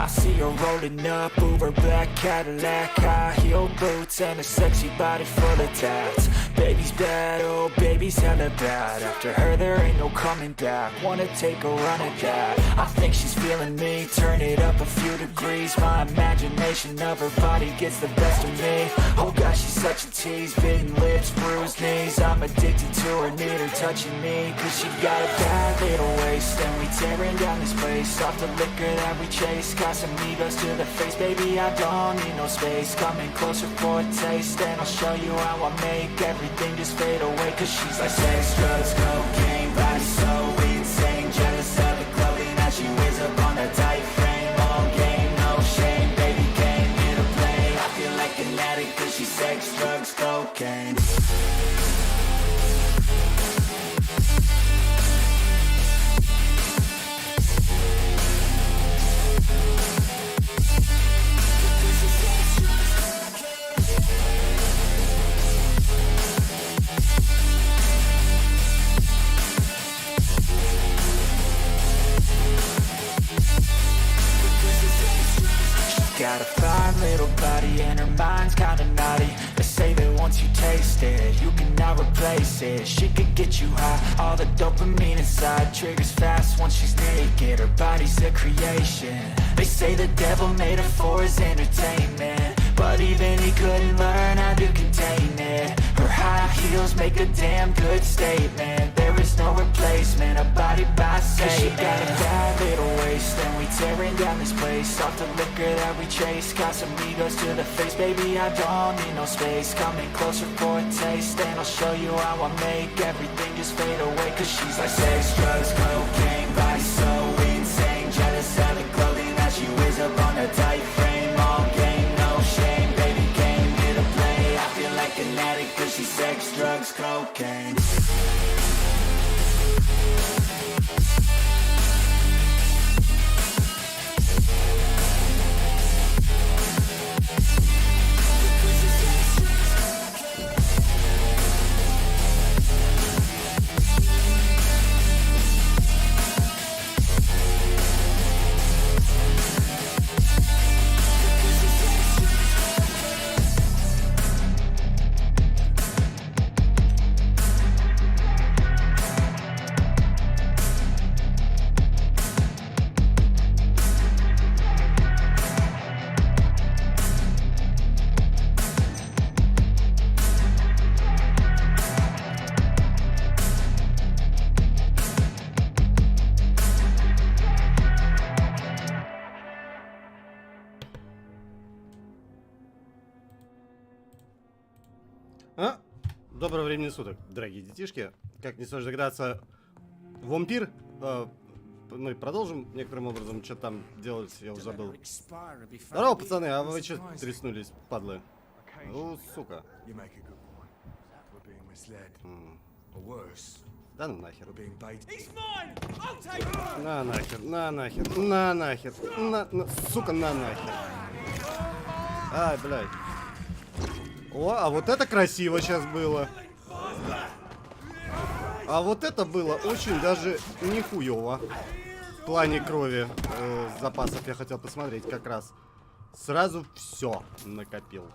I see her rolling up, Uber black Cadillac, high heel boots and a sexy body full of tats. Baby's bad, oh baby's hella bad. After her there ain't no coming back. Wanna take a run at that. I think she's feeling me. Turn it up a few degrees. My imagination of her body gets the best of me. Oh gosh, she's such a tease. Bitten lips, bruised knees. I'm addicted to her, need her touching me. Cause she got a bad little waist. And we tearing down this place. Off the liquor that we chase. Got some egos to the face. Baby, I don't need no space. Coming closer for a taste. And I'll show you how I make everything just fade away. Cause she's like sex, drugs, cocaine. Body so insane. Jealous of the clothing that she wears up on a tight frame. All game, no shame. Baby came here to play. I feel like an addict cause she's sex, drugs, cocaine. Got a fine little body and her mind's kinda naughty. They say that once you taste it, you cannot replace it. She could get you high, all the dopamine inside triggers fast once she's naked. Her body's a creation. They say the devil made her for his entertainment, but even he couldn't learn how to contain it. Her high heels make a damn good statement. There is no replacement, a body by Satan. She got a bad little waist and we tearing down this place. Off the liquor that we chase. Got some egos to the face. Baby, I don't need no space. Coming closer for a taste. And I'll show you how I make everything just fade away. Cause she's like sex, drugs, cocaine. Body so insane. Jealous of the clothing that she wears up on a tight frame. All game, no shame. Baby came here to play. I feel like an addict cause she's sex, drugs, cocaine. Доброго времени суток, дорогие детишки. Как не сложно догадаться, Vampyr. Мы продолжим некоторым образом, что там делать, я уже забыл. Здорово, пацаны, а вы что тряснулись, падлы? Ну, сука. Да ну нахер. На нахер, на нахер, на нахер, сука, на нахер. Ай, блядь. О, а вот это красиво сейчас было. А вот это было очень даже нихуево. В плане крови запасов я хотел посмотреть как раз. Сразу все накопил.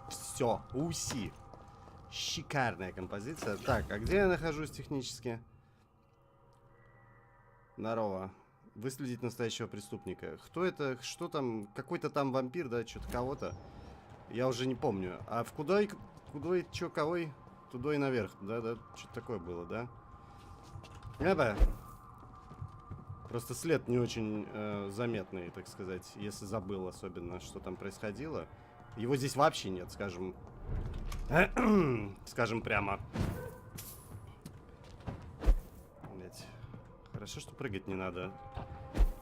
Все, уси. Шикарная композиция. Так, а где я нахожусь технически? Здорово. Выследить настоящего преступника. Кто это? Что там? Какой-то там вампир, да? Что-то кого-то. Я уже не помню. А в кудой, чё, кого? Тудой наверх. Да, что-то такое было, да? Эба. Просто след не очень заметный, так сказать. Если забыл особенно, что там происходило. Его здесь вообще нет, скажем. Скажем прямо. Блять. Хорошо, что прыгать не надо.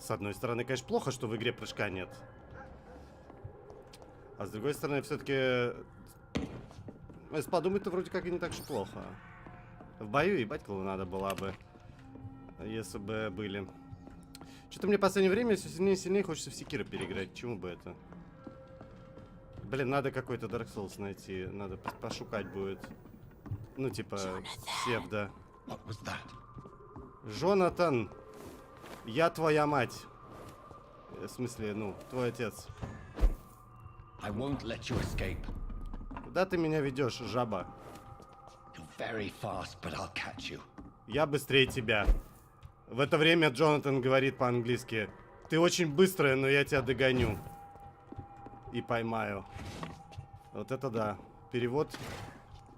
С одной стороны, конечно, плохо, что в игре прыжка нет. А с другой стороны, все-таки, если подумать-то вроде как и не так уж плохо. В бою ебать клоу надо было бы, если бы были. Что-то мне в последнее время все сильнее и сильнее хочется в Секиро переиграть. Чему бы это? Блин, надо какой-то Dark Souls найти. Надо пошукать будет. Ну, типа, псевдо. Джонатан, я твоя мать. В смысле, ну, твой отец. I won't let you escape. Куда ты меня ведешь, жаба? You're very fast, but I'll catch you. Я быстрее тебя. В это время Джонатан говорит по-английски. Ты очень быстрая, но я тебя догоню. И поймаю. Вот это да. Перевод.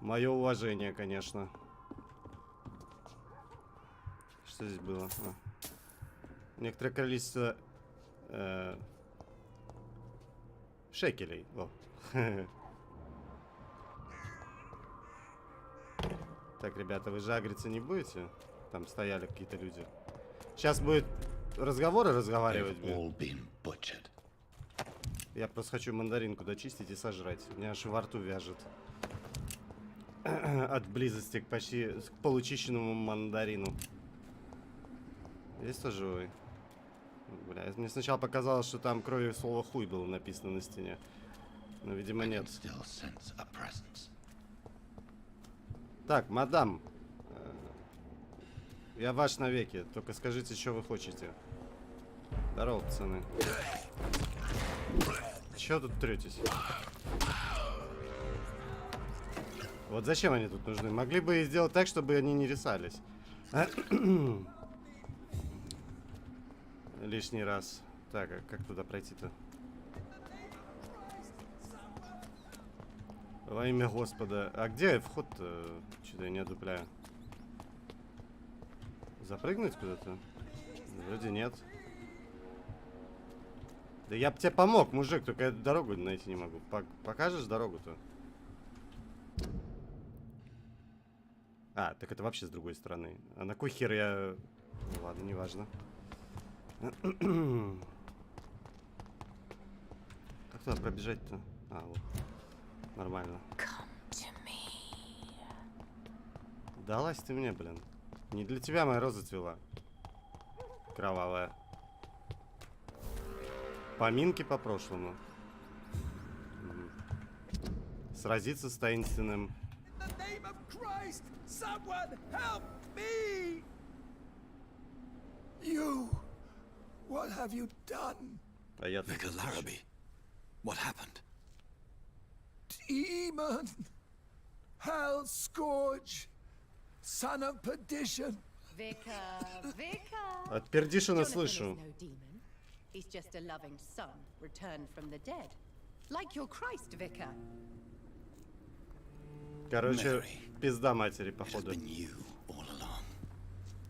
Мое уважение, конечно. Что здесь было? Некоторое количество шекелей. О. Так, ребята, вы же агриться не будете? Там стояли какие-то люди. Сейчас будет разговоры разговаривать. Я просто хочу мандаринку дочистить и сожрать. У меня аж во рту вяжет. От близости к почти к получищенному мандарину. Есть тоже живой? Бля, мне сначала показалось, что там кровью слово хуй было написано на стене. Но, видимо, нет. Так, мадам. Я ваш навеки. Только скажите, что вы хотите. Здорово, пацаны. Чё тут третесь? Вот зачем они тут нужны? Могли бы сделать так, чтобы они не рисались. Лишний раз. Так, а как туда пройти-то? Во имя Господа. А где вход-то? Что-то я не одупляю. Запрыгнуть куда-то? Вроде нет. Да я бы тебе помог, мужик, только я дорогу найти не могу. Покажешь дорогу-то? А, так это вообще с другой стороны. А на кой хер я... Ну, ладно, неважно. Как туда пробежать-то? А, вот. Нормально. Далась ты мне, блин. Не для тебя моя роза цвела. Кровавая. Поминки по прошлому. Сразиться с таинственным. What have you done? Vicar Larrabee, what happened? Demon! Hell scourge! Son of perdition! Vicar. От пердишина слышу. He's just a loving son returned from the dead. Like your Christ, Vicar. Короче, пизда матери, походу.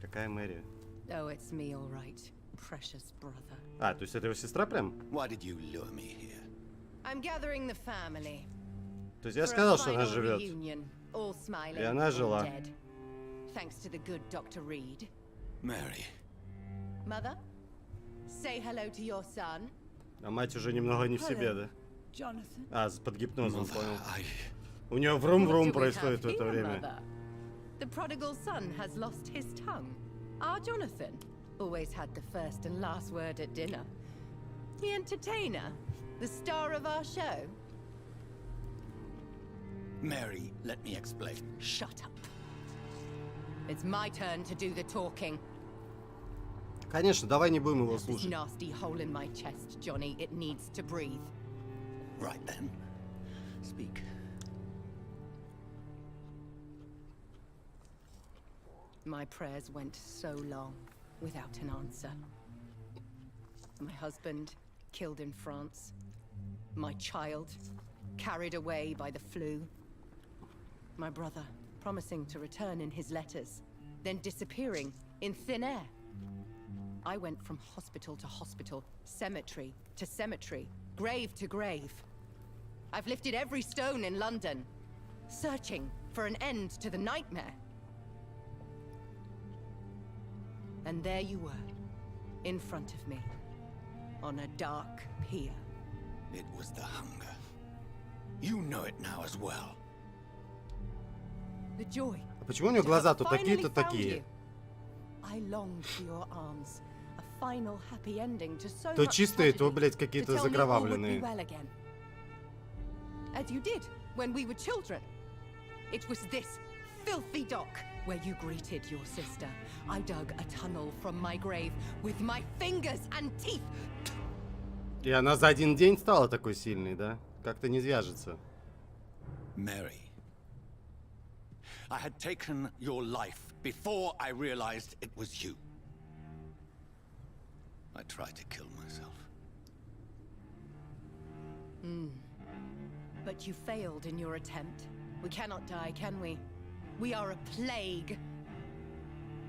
Какая Мэри? Oh, it's me, all right, precious brother. А, то есть это его сестра прям? Why did you lure me here? I'm gathering the family. То есть я сказал, что она живет. И она жила. Thanks to the good Dr. Reed. Mary. Mother, say hello to your son. А мать уже немного не в себе, да? Jonathan. А, под гипнозом, Mother, понял. I... У него врум-врум происходит в это время. The prodigal son has lost his tongue. Our Jonathan always had the first and last word at dinner. The entertainer, the star of our show. Mary, let me explain. Shut up. It's my turn to do the talking. Конечно, давай не будем его This слушать. nasty hole in my chest, Johnny, it needs to breathe. Right then. Speak. My prayers went so long without an answer. My husband killed in France. My child carried away by the flu. My brother promising to return in his letters, then disappearing in thin air. I went from hospital to hospital, cemetery to cemetery, grave to grave. I've lifted every stone in London, searching for an end to the nightmare. And there you were, in front of me, on a dark pier. It was the hunger. You know it now as well. The joy. А почему у него глаза то такие, то такие? I longed for your arms, a final happy ending to so То much чистые, то, tragedy, блядь, to какие-то tell me all would be закровавленные. well again. As you did when we were children. It was this filthy dock where you greeted your sister. I dug a tunnel from my grave with my fingers and teeth. И она за один день стала такой сильной, да? Как-то не вяжется. Mary, I had taken your life before I realized it was you. I tried to kill myself. But you failed in your attempt. We cannot die, can we? We are a plague.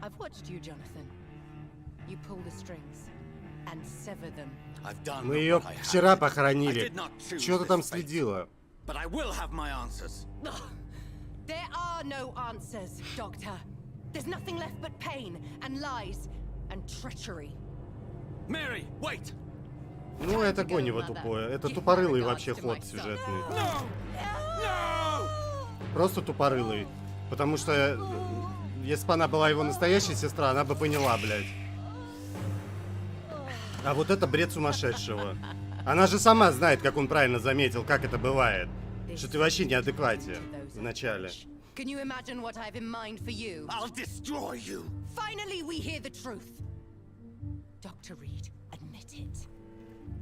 I've watched you, Jonathan. You pull the strings and sever them. I've done Мы ее what I had вчера to. I похоронили. did not choose Чего ты там this fate, следила? but I will have my answers. Ugh. There are no answers, Doctor. There's nothing left but pain and lies and treachery. Mary, wait! Ну, это гонево тупое. Это тупорылый вообще ход сюжетный. No! No! Просто тупорылый. Потому что, если бы она была его настоящая сестра, она бы поняла, блядь. А вот это бред сумасшедшего. Она же сама знает, как он правильно заметил, как это бывает. Что ты вообще неадеквате в начале. Can you imagine what I have in mind for you? I'll destroy you! Finally, we hear the truth. Dr. Reed, admit it.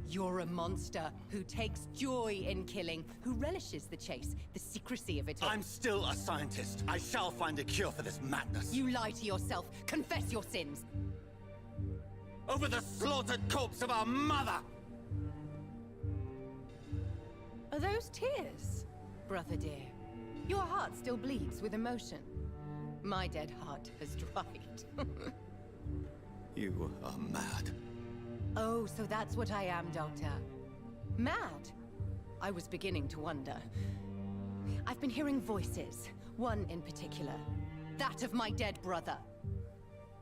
You're a monster who takes joy in killing, who relishes the chase, the secrecy of it all. I'm still a scientist. I shall find a cure for this madness. You lie to yourself. Confess your sins. Over the slaughtered corpse of our mother! Are those tears, brother dear? Your heart still bleeds with emotion. My dead heart has dried. You are mad. Oh, so that's what I am, Doctor. Mad? I was beginning to wonder. I've been hearing voices, one in particular. That of my dead brother.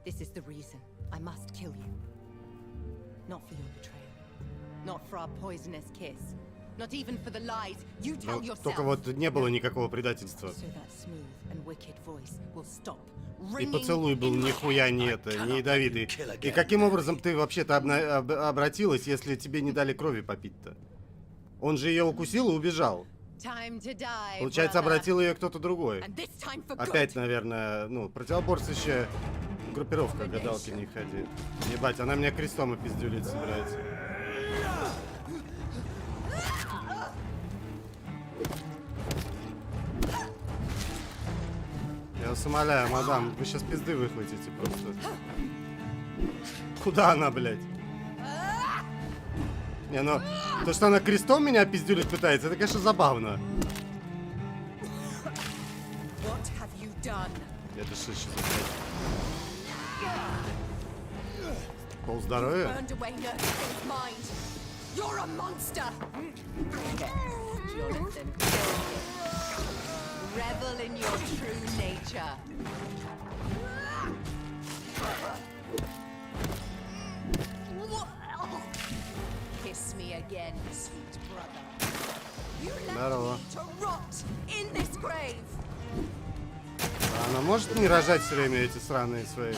This is the reason I must kill you. Not for your betrayal. Not for our poisonous kiss. Not even for the lies you tell yourself. Только вот не было никакого предательства. So that smooth and wicked voice will stop. И поцелуй был нихуя не это, не ядовитый. И каким образом ты вообще-то обратилась, если тебе не дали крови попить-то? Он же ее укусил и убежал. Получается, обратил ее кто-то другой. Опять, наверное, ну, противоборствующая группировка, гадалки не ходи. Ебать, она меня крестом опиздюлить собирается. Я вас умоляю, мадам, вы сейчас пизды выхватите просто. Куда она, блядь? Не, ну, то, что она крестом меня пиздюлить пытается, это, конечно, забавно. Это что сейчас? Полздоровья? Revel in your true nature. Kiss me again, sweet brother. You left me to rot in this grave. Она может не рожать все время эти сраные свои?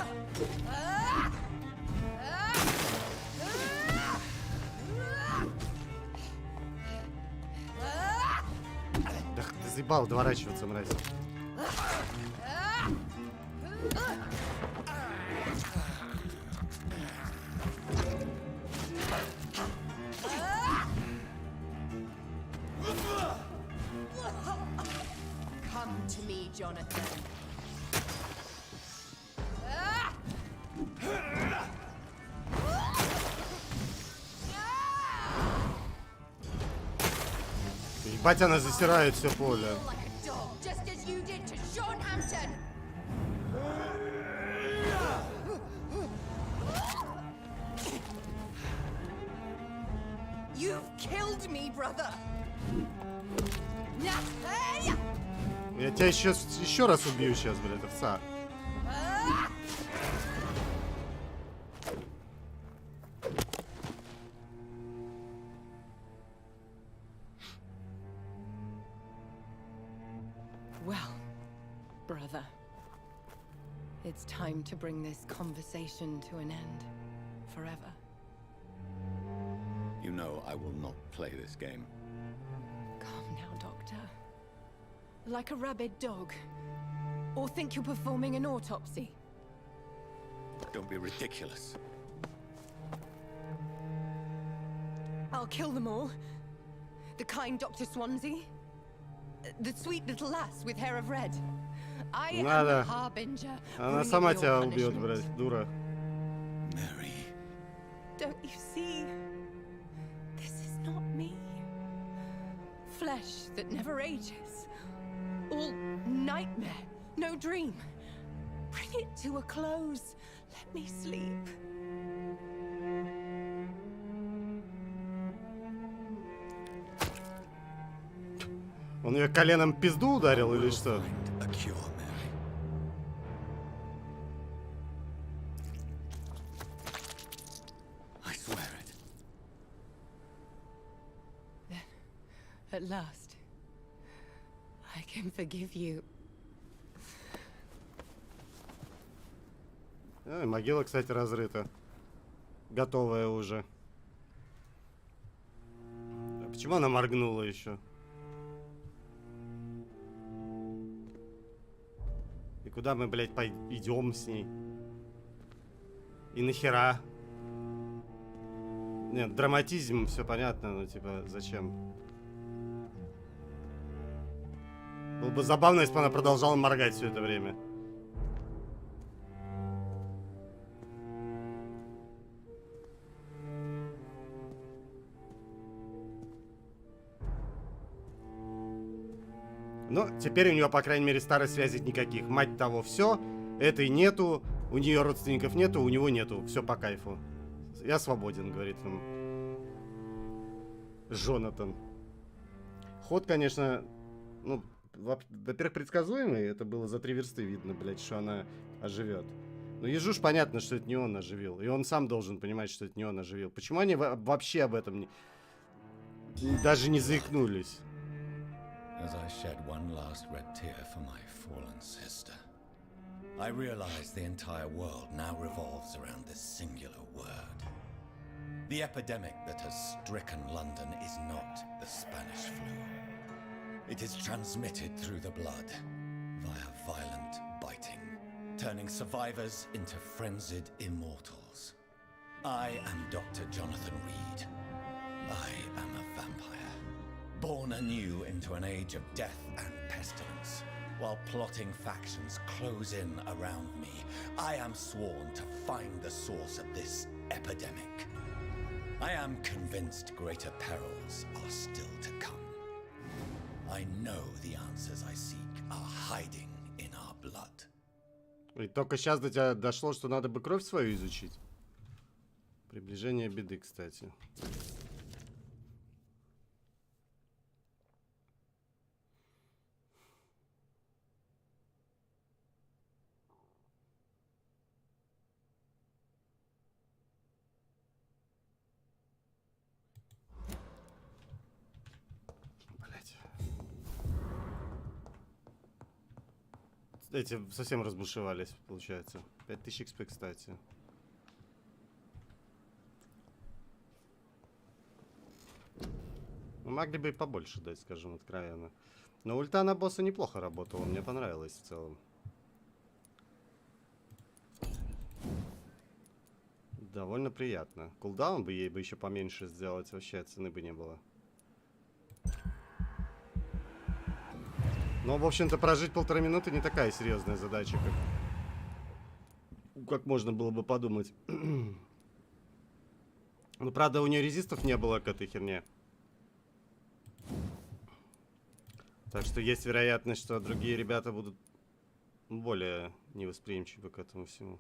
Да ты заебал доворачиваться, мразь. Come to me, Jonathan. Ебать, она засирает все поле. Я тебя еще раз убью сейчас, блядь, овца. Well, brother, it's time to bring this conversation to an end forever. You know I will not play this game. Calm now, Doctor. Like a rabid dog. Or think you're performing an autopsy. Don't be ridiculous. I'll kill them all. The kind Dr. Swansea. The sweet little lass with hair of red. I am the harbinger. Она сама тебя убьет, блядь, дура. Mary. Don't you see? This is not me. Flesh that never ages. All nightmare, no dream. Bring it to a close. Let me sleep. Он ее коленом пизду ударил или что? Find a cure, Mary. I swear it. At last, I can forgive you. Могила, кстати, разрыта. Готовая уже. А почему она моргнула еще? И куда мы, блядь, идем с ней? И нахера? Нет, драматизм, все понятно, но типа, зачем? Было бы забавно, если бы она продолжала моргать все это время. Но теперь у нее, по крайней мере, старой связи никаких. Мать того, все. Этой нету. У нее родственников нету, у него нету. Все по кайфу. Я свободен, говорит ему Джонатан. Ход, конечно, ну, во-первых, предсказуемый. Это было за 3 версты видно, блядь, что она оживет. Но ежу ж понятно, что это не он оживил. И он сам должен понимать, что это не он оживил. Почему они вообще об этом даже не заикнулись? As I shed one last red tear for my fallen sister, I realize the entire world now revolves around this singular word. The epidemic that has stricken London is not the Spanish flu. It is transmitted through the blood, via violent biting, turning survivors into frenzied immortals. I am Dr. Jonathan Reed. I am a vampire. Born anew into an age of death and pestilence, while plotting factions close in around me, I am sworn to find the source of this epidemic. I am convinced greater perils are still to come. I know the answers I seek are hiding in our blood. И только сейчас до тебя дошло, что надо бы кровь свою изучить. Приближение беды, кстати. Эти совсем разбушевались, получается. 5000 XP, кстати. Ну, могли бы и побольше дать, скажем откровенно. Но ульта на босса неплохо работала, мне понравилось в целом. Довольно приятно. Кулдаун бы ей бы еще поменьше сделать, вообще цены бы не было. Но, в общем-то, прожить 1,5 минуты не такая серьезная задача, как можно было бы подумать. Ну, правда, у нее резистов не было к этой херне. Так что есть вероятность, что другие ребята будут более невосприимчивы к этому всему.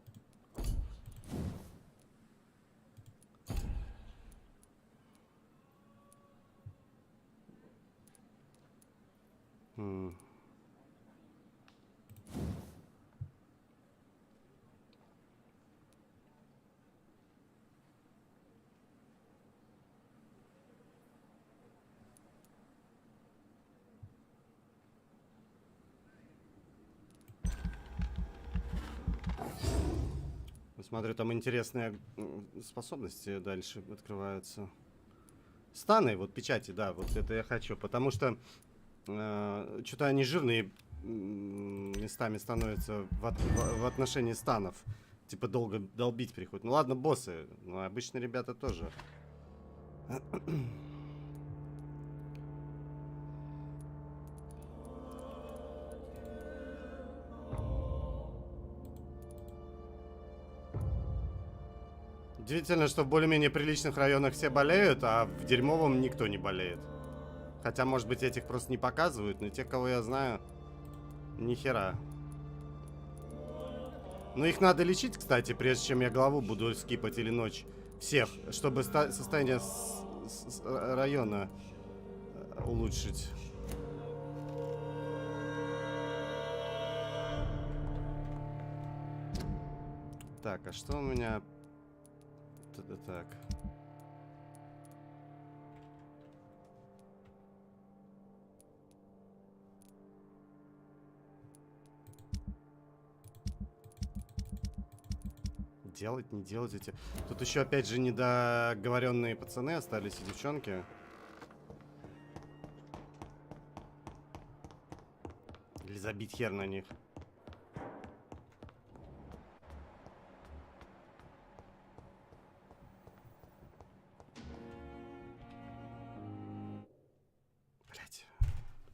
Смотрю, там интересные способности дальше открываются. Станы, вот печати, да, вот это я хочу. Потому что что-то они жирные местами становятся в отношении станов. Типа долго долбить приходит. Ну ладно, боссы, но обычные ребята тоже. Удивительно, что в более-менее приличных районах все болеют, а в дерьмовом никто не болеет. Хотя, может быть, этих просто не показывают, но тех, кого я знаю, ни хера. Но их надо лечить, кстати, прежде чем я главу буду скипать или ночь. Всех, чтобы состояние района улучшить. Так, а что у меня... Так. Делать, не делать эти... Тут еще опять же недоговоренные пацаны остались и девчонки. Или забить хер на них. Блять.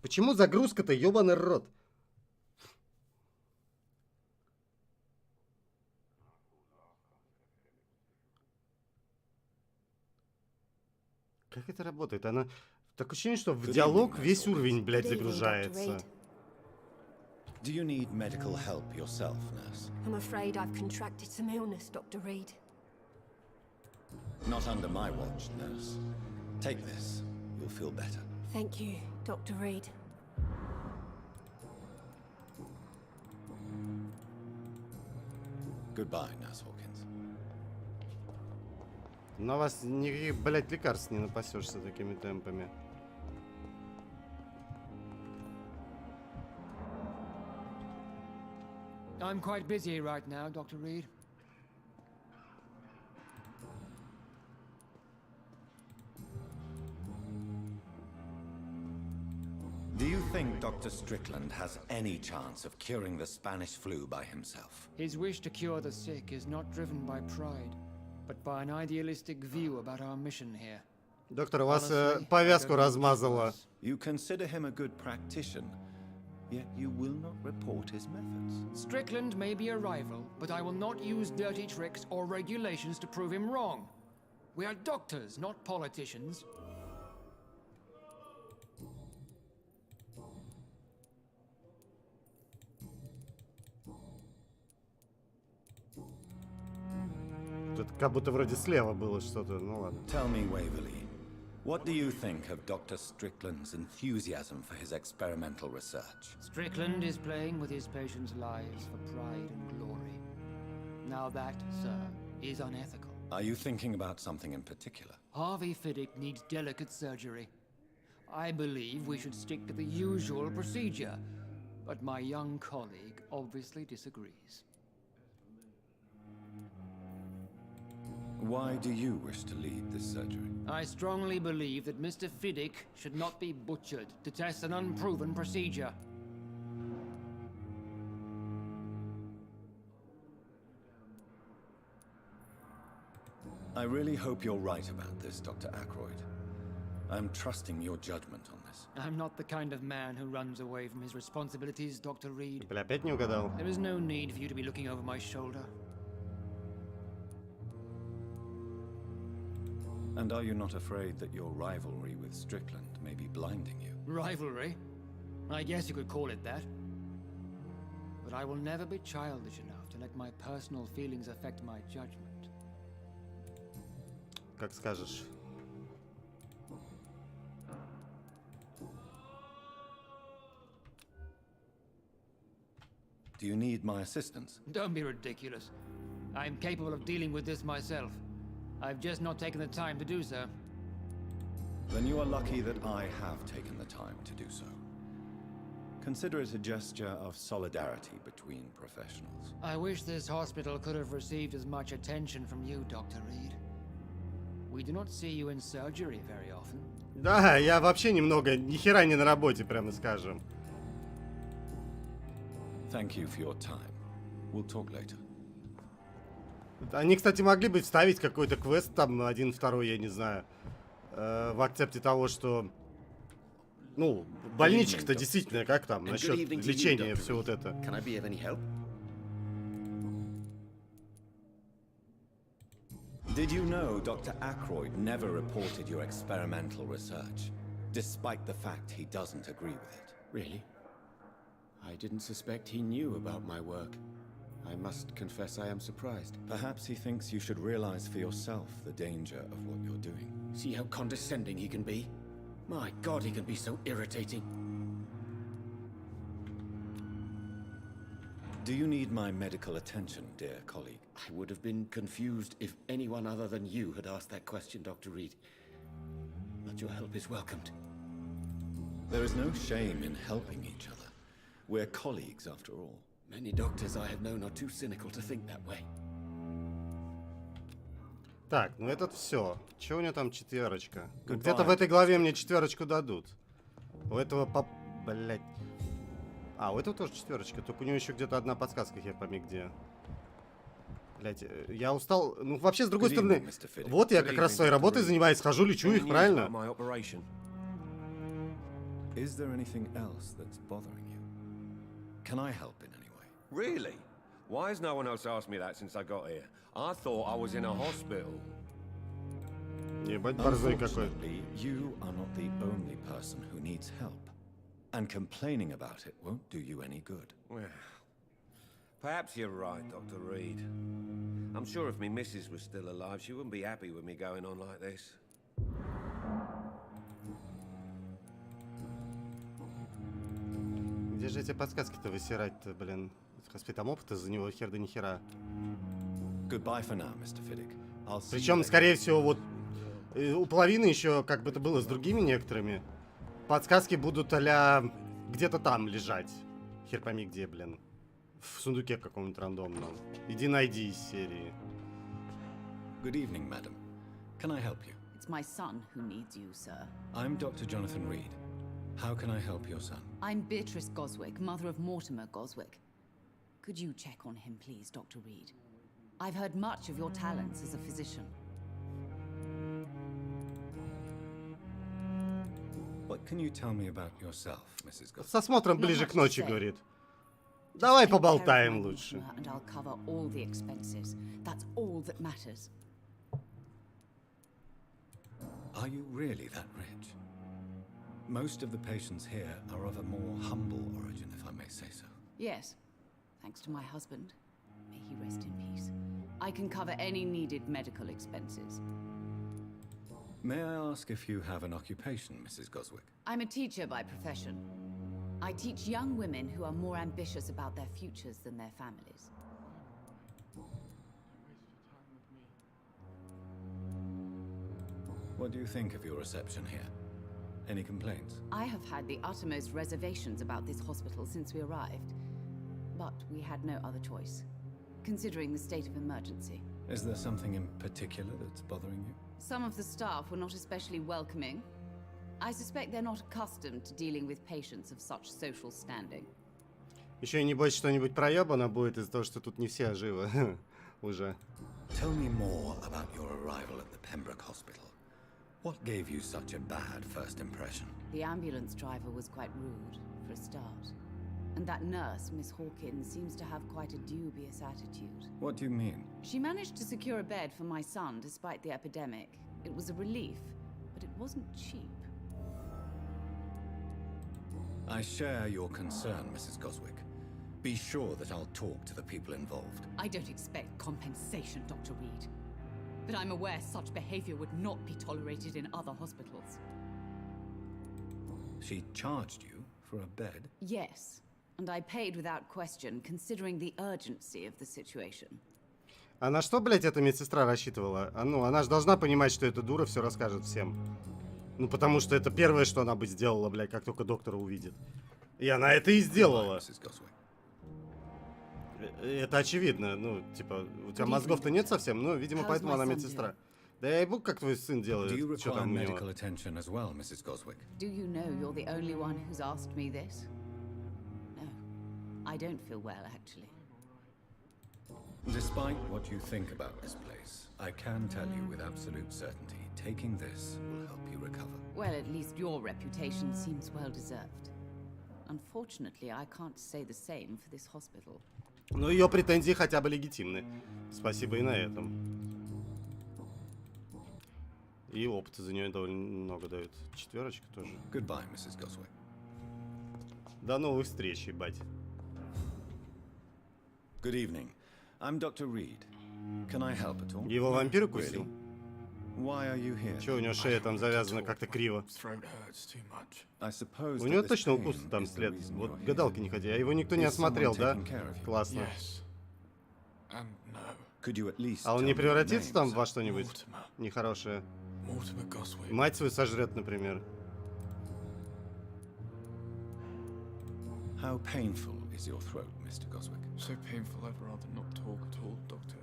Почему загрузка-то, ёбаный рот? Как это работает? Она... Так ощущение, что в диалог весь уровень, блядь, загружается. Do you need medical help yourself, nurse? I'm afraid I've contracted some illness, Dr. Reed. Not under my watch, nurse. Take this. You'll feel better. Thank you, Dr. Reed. Goodbye, Nurse Hawkins. На вас никаких, блядь, лекарств не напасешься такими темпами. I'm quite busy right now, Dr. Reed. Do you think Dr. Strickland has any chance of curing the Spanish flu by himself? His wish to cure the sick is not driven by pride, but by an idealistic view about our mission here. Доктор, у вас Honestly, повязку I don't размазало. You consider him a good practitioner, yet you will not report his methods. Strickland may be a rival, but I will not use dirty tricks or regulations to prove him wrong. We are doctors, not politicians. Тут как будто вроде слева было что-то, ну ладно. Tell me, Waverly, what do you think of Dr. Strickland's enthusiasm for his experimental research? Strickland is playing with his patients' lives for pride and glory. Now that, sir, is unethical. Are you thinking about something in particular? Harvey Fiddick needs delicate surgery. I believe we should stick to the usual procedure, but my young colleague obviously disagrees. Why do you wish to lead this surgery? I strongly believe that Mr. Fiddick should not be butchered to test an unproven procedure. I really hope you're right about this, Dr. Ackroyd. I'm trusting your judgment on this. I'm not the kind of man who runs away from his responsibilities, Dr. Reed. Бля, опять не угадал. There is no need for you to be looking over my shoulder. And are you not afraid that your rivalry with Strickland may be blinding you? Rivalry? I guess you could call it that. But I will never be childish enough to let my personal feelings affect my judgment. Как скажешь. Do you need my assistance? Don't be ridiculous. I'm capable of dealing with this myself. I've just not taken the time to do so. Then you are lucky that I have taken the time to do so. Consider it a gesture of solidarity between professionals. I wish this hospital could have received as much attention from you, Dr. Reed. We do not see you in surgery very often. Да, я вообще немного, ни хера не на работе, прямо скажем. Thank you for your time. We'll talk later. Они, кстати, могли бы вставить какой-то квест, там, один, второй, я не знаю. в акцепте того, что... Ну, больничек-то действительно, как там, насчет лечения, все вот это. Can I be of any help? Did you know Dr. Aykroyd never reported your experimental research, despite the fact he doesn't agree with it? Really? I didn't suspect he knew about my work. I must confess I am surprised. Perhaps he thinks you should realize for yourself the danger of what you're doing. See how condescending he can be? My God, he can be so irritating. Do you need my medical attention, dear colleague? I would have been confused if anyone other than you had asked that question, Dr. Reed. But your help is welcomed. There is no shame in helping each other. We're colleagues, after all. Many doctors I have known are too cynical to think that way. Так, ну этот все. Че у него там четверочка? Где-то в этой главе мне четверочку дадут. У этого Блять. А, у этого тоже четверочка. Только у него еще где-то одна подсказка, я пойми где. Блять, я устал. Ну, вообще, с другой стороны, вот я как раз своей работой занимаюсь, хожу, лечу их, правильно? Is there anything else that's bothering you? Can I help in any way? Really? Why has no one else asked me that since I got here? I thought I was in a hospital. Ебать, борзой какой. Unfortunately, you are not the only person who needs help. And complaining about it won't do you any good. Well, perhaps you're right, Dr. Reed. I'm sure if me missus was still alive, she wouldn't be happy with me going on like this. Где же эти подсказки-то высирать-то, блин? Господи, там опыта за него хер да ни хера. Goodbye for now, Mr. Fiddick. I'll see Причем, you скорее всего, вот у половины еще, как бы это было с другими некоторыми, подсказки будут а-ля где-то там лежать. Хер пойми где, блин. В сундуке каком-нибудь рандомном. Иди найди из серии. Good evening, madam. Can I help you? It's my son who needs you, sir. I'm Dr. Jonathan Reed. How can I help your son? I'm Beatrice Goswick, mother of Mortimer Goswick. Could you check on him, please, Dr. Reed? I've heard much of your talents as a physician. What can you tell me about yourself, Mrs. Goswick? С осмотром ближе к ночи, говорит. Давай поболтаем лучше. And I'll cover all the expenses. That's all that matters. Are you really that rich? Most of the patients here are of a more humble origin, if I may say so. Yes, thanks to my husband. May he rest in peace. I can cover any needed medical expenses. May I ask if you have an occupation, Mrs. Goswick? I'm a teacher by profession. I teach young women who are more ambitious about their futures than their families. What do you think of your reception here? Any complaints? I have had the uttermost reservations about this hospital since we arrived. But we had no other choice, considering the state of emergency. Is there something in particular that's bothering you? Some of the staff were not especially welcoming. I suspect they're not accustomed to dealing with patients of such social standing. Еще и небось что-нибудь проебано будет из-за того, что тут не все живы. Уже. Tell me more about your arrival at the Pembroke Hospital. What gave you such a bad first impression? The ambulance driver was quite rude, for a start. And that nurse, Miss Hawkins, seems to have quite a dubious attitude. What do you mean? She managed to secure a bed for my son despite the epidemic. It was a relief, but it wasn't cheap. I share your concern, Mrs. Goswick. Be sure that I'll talk to the people involved. I don't expect compensation, Dr. Reed. But I'm aware such behavior would not be tolerated in other hospitals. She charged you for a bed? Yes, and I paid without question, considering the urgency of the situation. А на что, блядь, эта медсестра рассчитывала? Ну, она же должна понимать, что эта дура все расскажет всем. Ну, потому что это первое, что она бы сделала, блядь, как только доктора увидит. И она это и сделала. Это очевидно. Ну, типа, у тебя мозгов-то нет совсем, ну, видимо, поэтому она медсестра. Да я ебу, как твой сын делает. Что там у него? Do you know you're the only one who's asked me this? No, I don't feel well, actually. Despite what you think about this place, I can tell you with absolute certainty, taking this will help you recover. Well, at least your reputation seems well deserved. Unfortunately, I can't say the same for this hospital. Но ее претензии хотя бы легитимны. Спасибо и на этом. И опыта за нее довольно много дают. 4 тоже. Goodbye, Mrs. Goswick. До новых встреч, ебать. Good evening. I'm Dr. Reed. Can I help at all? Его вампир укусил? Why are you here? Чё у него шея там завязана как-то криво? I suppose У него that this точно pain укус там is the след. reason Вот you're here. гадалки не ходи. А его никто не Is осмотрел, someone да? taking care of you? Классно. Could you at least А он tell не me your превратится там name, во sir? что-нибудь нехорошее? Мать свою сожрет, например. How painful is your throat, Mr. Goswick? So painful, I'd rather not talk at all, Doctor.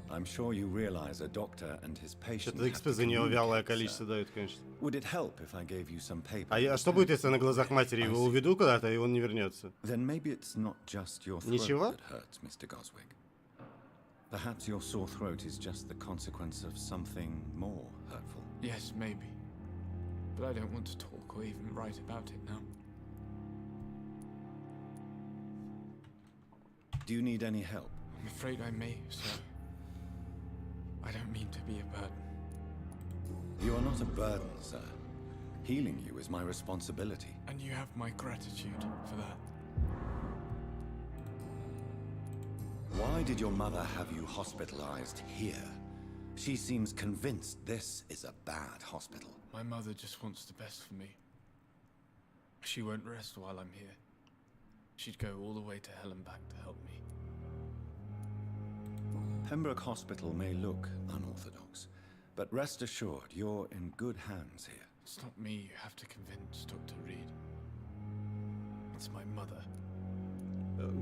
I'm sure you realize a doctor and his patient Что-то have XP to за него вялое communicate, количество sir. дают, конечно. Would it help if I gave you some paper? А что будет, если на глазах матери его уведу куда-то, и он не вернется? Then maybe it's not just your throat Ничего? that hurts, Mr. Goswick. Perhaps your sore throat is just the consequence of something more hurtful. Yes, maybe. But I don't want to talk or even write about it now. Do you need any help? I'm afraid I may, sir. I don't mean to be a burden. You are not a burden, sir. Healing you is my responsibility. And you have my gratitude for that. Why did your mother have you hospitalized here? She seems convinced this is a bad hospital. My mother just wants the best for me. She won't rest while I'm here. She'd go all the way to hell and back to help me. Pembroke Hospital may look unorthodox, but rest assured you're in good hands here. It's not me you have to convince, Dr. Reed. It's my mother.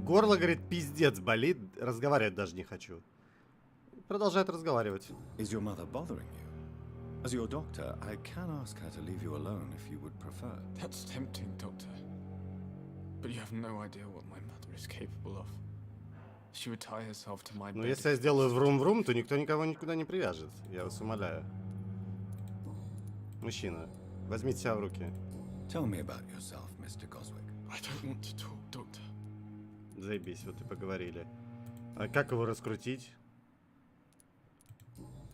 Горло, говорит, пиздец болит, разговаривать даже не хочу. Продолжает разговаривать. Is your mother bothering you? As your doctor, I can ask her to leave you alone if you would prefer. That's tempting, Doctor. But you have no idea what my mother is capable of. She would tie herself to my Но bed. если я сделаю врум-врум, то никто никого никуда не привяжет. Я вас умоляю. Мужчина, возьмите себя в руки. Tell me about yourself, Mr. Goswick. I don't want to talk, Doctor. Заебись, вот и поговорили. А как его раскрутить?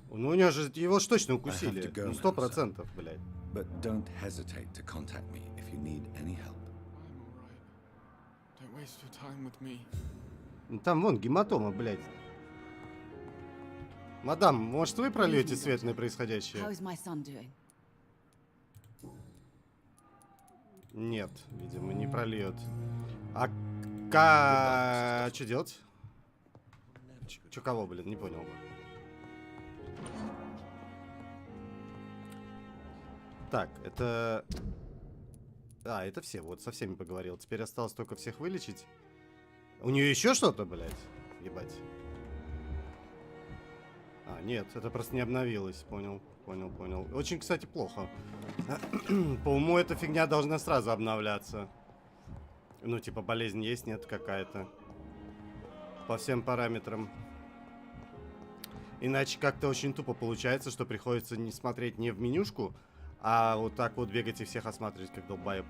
Ну, у него же его ж точно укусили. Ну, 100%, блядь. But don't hesitate to contact me if you need any help. I'm all right. Don't waste your time with me. Ну, там вон гематома, блядь. Мадам, может вы прольете свет на происходящее? How is my son doing? Нет, видимо, не прольет. А что делать? Чё кого, блин, не понял. Так, это... А, это все, вот со всеми поговорил. Теперь осталось только всех вылечить. У нее еще что-то, блядь? Ебать. А, нет, это просто не обновилось. Понял. Очень, кстати, плохо. По уму эта фигня должна сразу обновляться. Ну, типа, болезнь есть, нет какая-то. По всем параметрам. Иначе как-то очень тупо получается, что приходится не смотреть не в менюшку, а вот так вот бегать и всех осматривать, как долбоеб.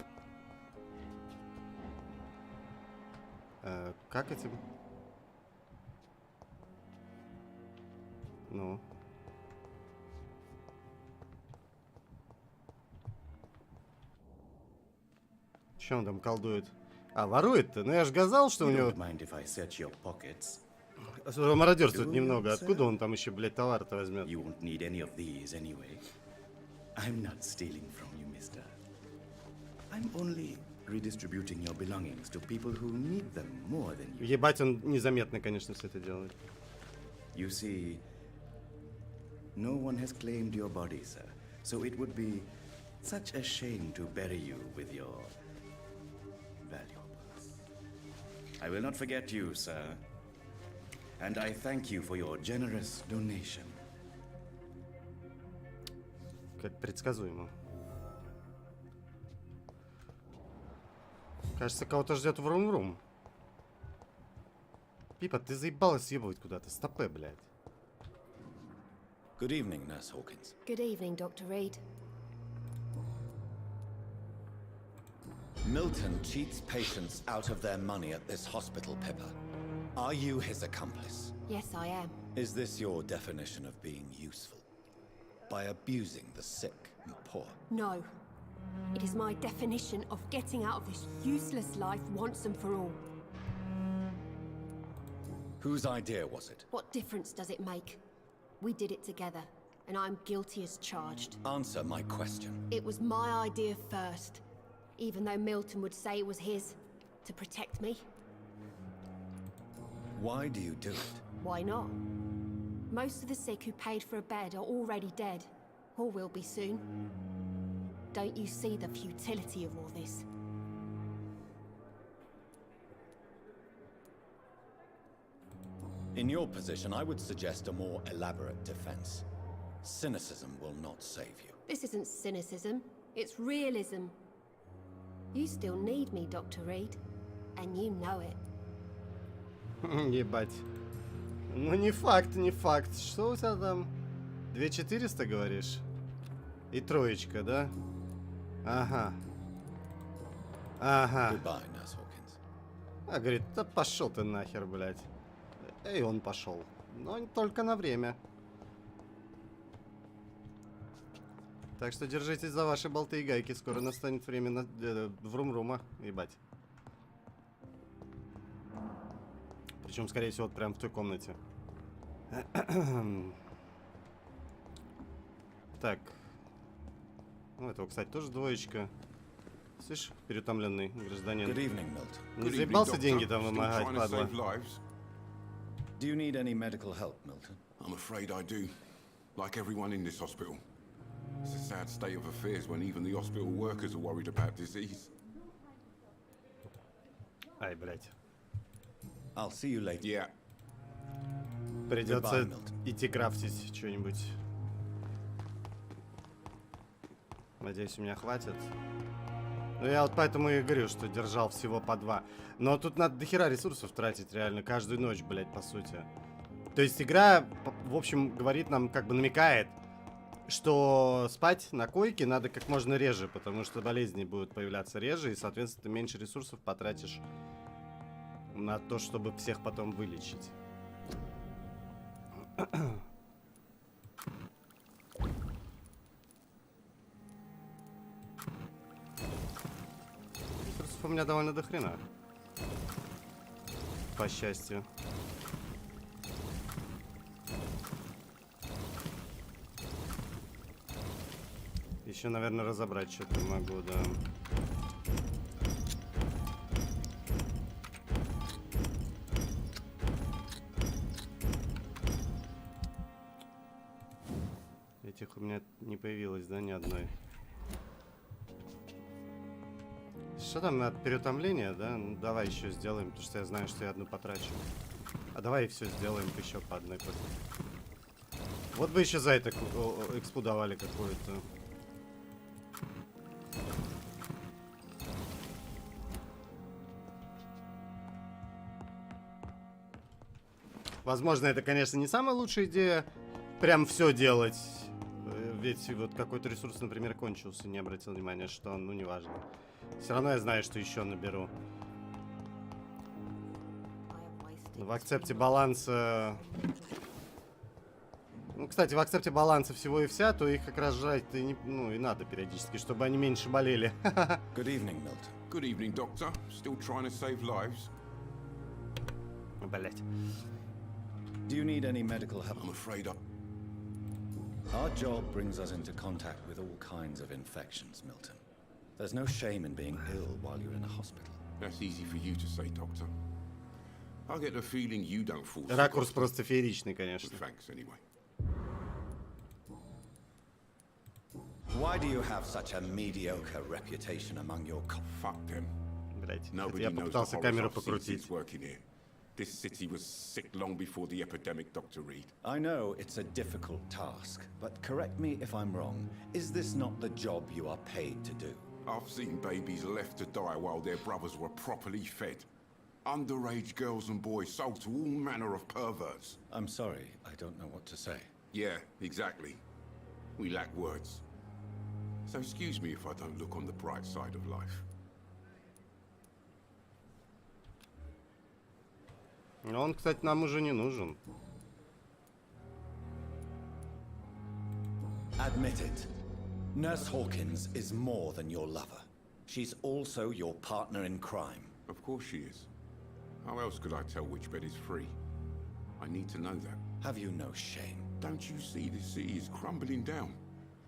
Как этим? Ну. Че он там колдует? А, ворует-то? Ну я же сказал, что у него... Мародерствует немного. Откуда он там еще, блядь, товар-то возьмет? I'm not stealing from you, mister. I'm only redistributing your belongings to people who need them more than you. Ебать, он незаметно, конечно, все это делает. You see, no one has claimed your body, sir. So it would be such a shame to bury you with your valuables. I will not forget you, sir. And I thank you for your generous donation. Как предсказуемо. Кажется, кого-то ждет врум-врум. Пипа, ты заебалась съебывать куда-то. Стопэ, блядь. Good evening, Nurse Hawkins. Good evening, Dr. Reed. Milton cheats patients out of their money at this hospital, Pippa. Are you his accomplice? Yes, I am. Is this your definition of being useful? By abusing the sick and poor? No. It is my definition of getting out of this useless life once and for all. Whose idea was it? What difference does it make? We did it together, and I'm guilty as charged. Answer my question. It was my idea first, even though Milton would say it was his, to protect me. Why do you do it? Why not? Most of the sick who paid for a bed are already dead, or will be soon. Don't you see the futility of all this? In your position, I would suggest a more elaborate defense. Cynicism will not save you. This isn't cynicism, it's realism. You still need me, Dr. Reed, and you know it. Ебать. Ну не факт, не факт. Что у тебя там? 2400, говоришь? И троечка, да? Ага. Ага. Goodbye, Nurse Hawkins. А говорит, да пошел ты нахер, блядь. И он пошел. Но только на время. Так что держитесь за ваши болты и гайки. Скоро настанет время на врум-рума. Ебать. Причем, скорее всего, вот прям в той комнате. Так. Ну, этого, кстати, тоже двоечка. Слышь, переутомленный гражданин. Good evening, Milton. Не заебался деньги там вымогать, падла? Do you need any medical help, Milton? I'm afraid I do. Like everyone in this hospital. It's a sad state of affairs when even the hospital workers are worried about disease. Ай, блядь. I'll see you later. Yeah. Придется идти крафтить что-нибудь. Надеюсь, у меня хватит. Ну, я вот поэтому и говорю, что держал всего по 2. Но тут надо дохера ресурсов тратить реально каждую ночь, блядь, по сути. То есть игра, в общем, говорит нам, как бы намекает, что спать на койке надо как можно реже, потому что болезни будут появляться реже, и, соответственно, ты меньше ресурсов потратишь на то, чтобы всех потом вылечить. Ресурсов у меня довольно дохрена. По счастью. Еще, наверное, разобрать что-то могу, да. Этих у меня не появилось, да, ни одной. Что там, от переутомления, да? Ну, давай еще сделаем, потому что я знаю, что я одну потрачу. А давай все сделаем еще по одной. Вот бы еще за это экспу давали какую-то. Возможно, это, конечно, не самая лучшая идея. Прям все делать. Ведь вот какой-то ресурс, например, кончился, не обратил внимания, что он, ну, неважно. Все равно я знаю, что еще наберу. В акцепте баланса... Ну, кстати, в акцепте баланса всего и вся, то их как раз жрать-то и, ну, и надо периодически, чтобы они меньше болели. Good evening, Milton. Good evening, Doctor. Still trying to save lives? Блять. Do you need any medical help? I'm afraid I... Our job brings us into contact with all kinds of infections, Milton. There's no shame in being ill while you're in a hospital. That's easy for you to say, Doctor. I get the feeling you don't fall sick. Ракурс просто фееричный, конечно. Thanks, anyway. Why do you have such a mediocre reputation among your Fuck them. Блять, Nobody я knows попытался the камеру horrors I've seen покрутить. since working here. This city was sick long before the epidemic, Dr. Reed. I know it's a difficult task, but correct me if I'm wrong. Is this not the job you are paid to do? I've seen babies left to die while their brothers were properly fed. Underage girls and boys sold to all manner of perverts. I'm sorry, I don't know what to say. Yeah, exactly. We lack words. So excuse me if I don't look on the bright side of life. Он, кстати, нам уже не нужен. Admit it. Nurse Hawkins is more than your lover. She's also your partner in crime. Of course she is. How else could I tell which bed is free? I need to know that. Have you no shame? Don't you see this city is crumbling down?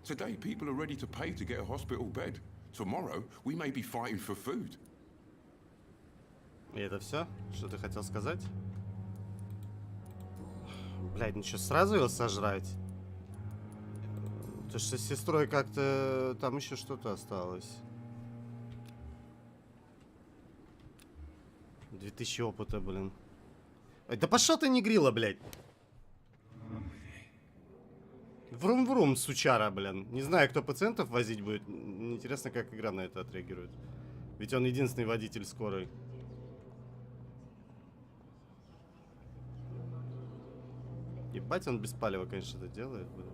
Today, people are ready to pay to get a hospital bed. Tomorrow, we may be fighting for food. И это все? Что ты хотел сказать? Блядь, ну что, сразу его сожрать? То что с сестрой как-то там еще что-то осталось. 2000 опыта, блин. Ой, да пошел ты, негрила, блядь. Врум-врум, сучара, блин. Не знаю, кто пациентов возить будет. Интересно, как игра на это отреагирует. Ведь он единственный водитель скорой. Ебать, он без палева, конечно, это делает, блин.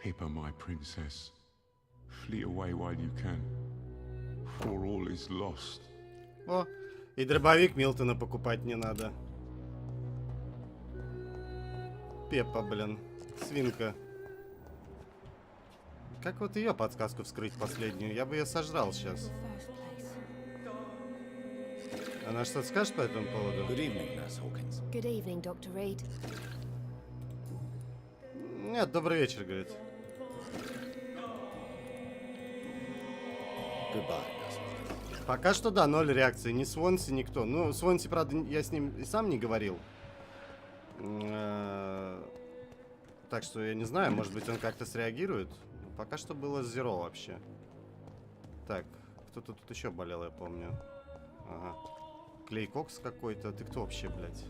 Pippa, my princess, flee away while you can, for all is lost. О, и дробовик Милтона покупать не надо. Пеппа, блин, свинка. Как вот ее подсказку вскрыть последнюю? Я бы ее сожрал сейчас. Она что-то скажет по этому поводу? Good evening, Nurse Hawkins. Good evening, Dr. Reed. Нет, добрый вечер, говорит. Goodbye, Nurse Hawkins. Пока что да, 0 реакции. Ни Свонси, никто. Ну, Свонси, правда, я с ним и сам не говорил. Так что я не знаю, может быть, он как-то среагирует. Пока что было зеро вообще. Так, кто-то тут еще болел, я помню. Ага. Клей Кокс какой-то. Ты кто вообще, блядь?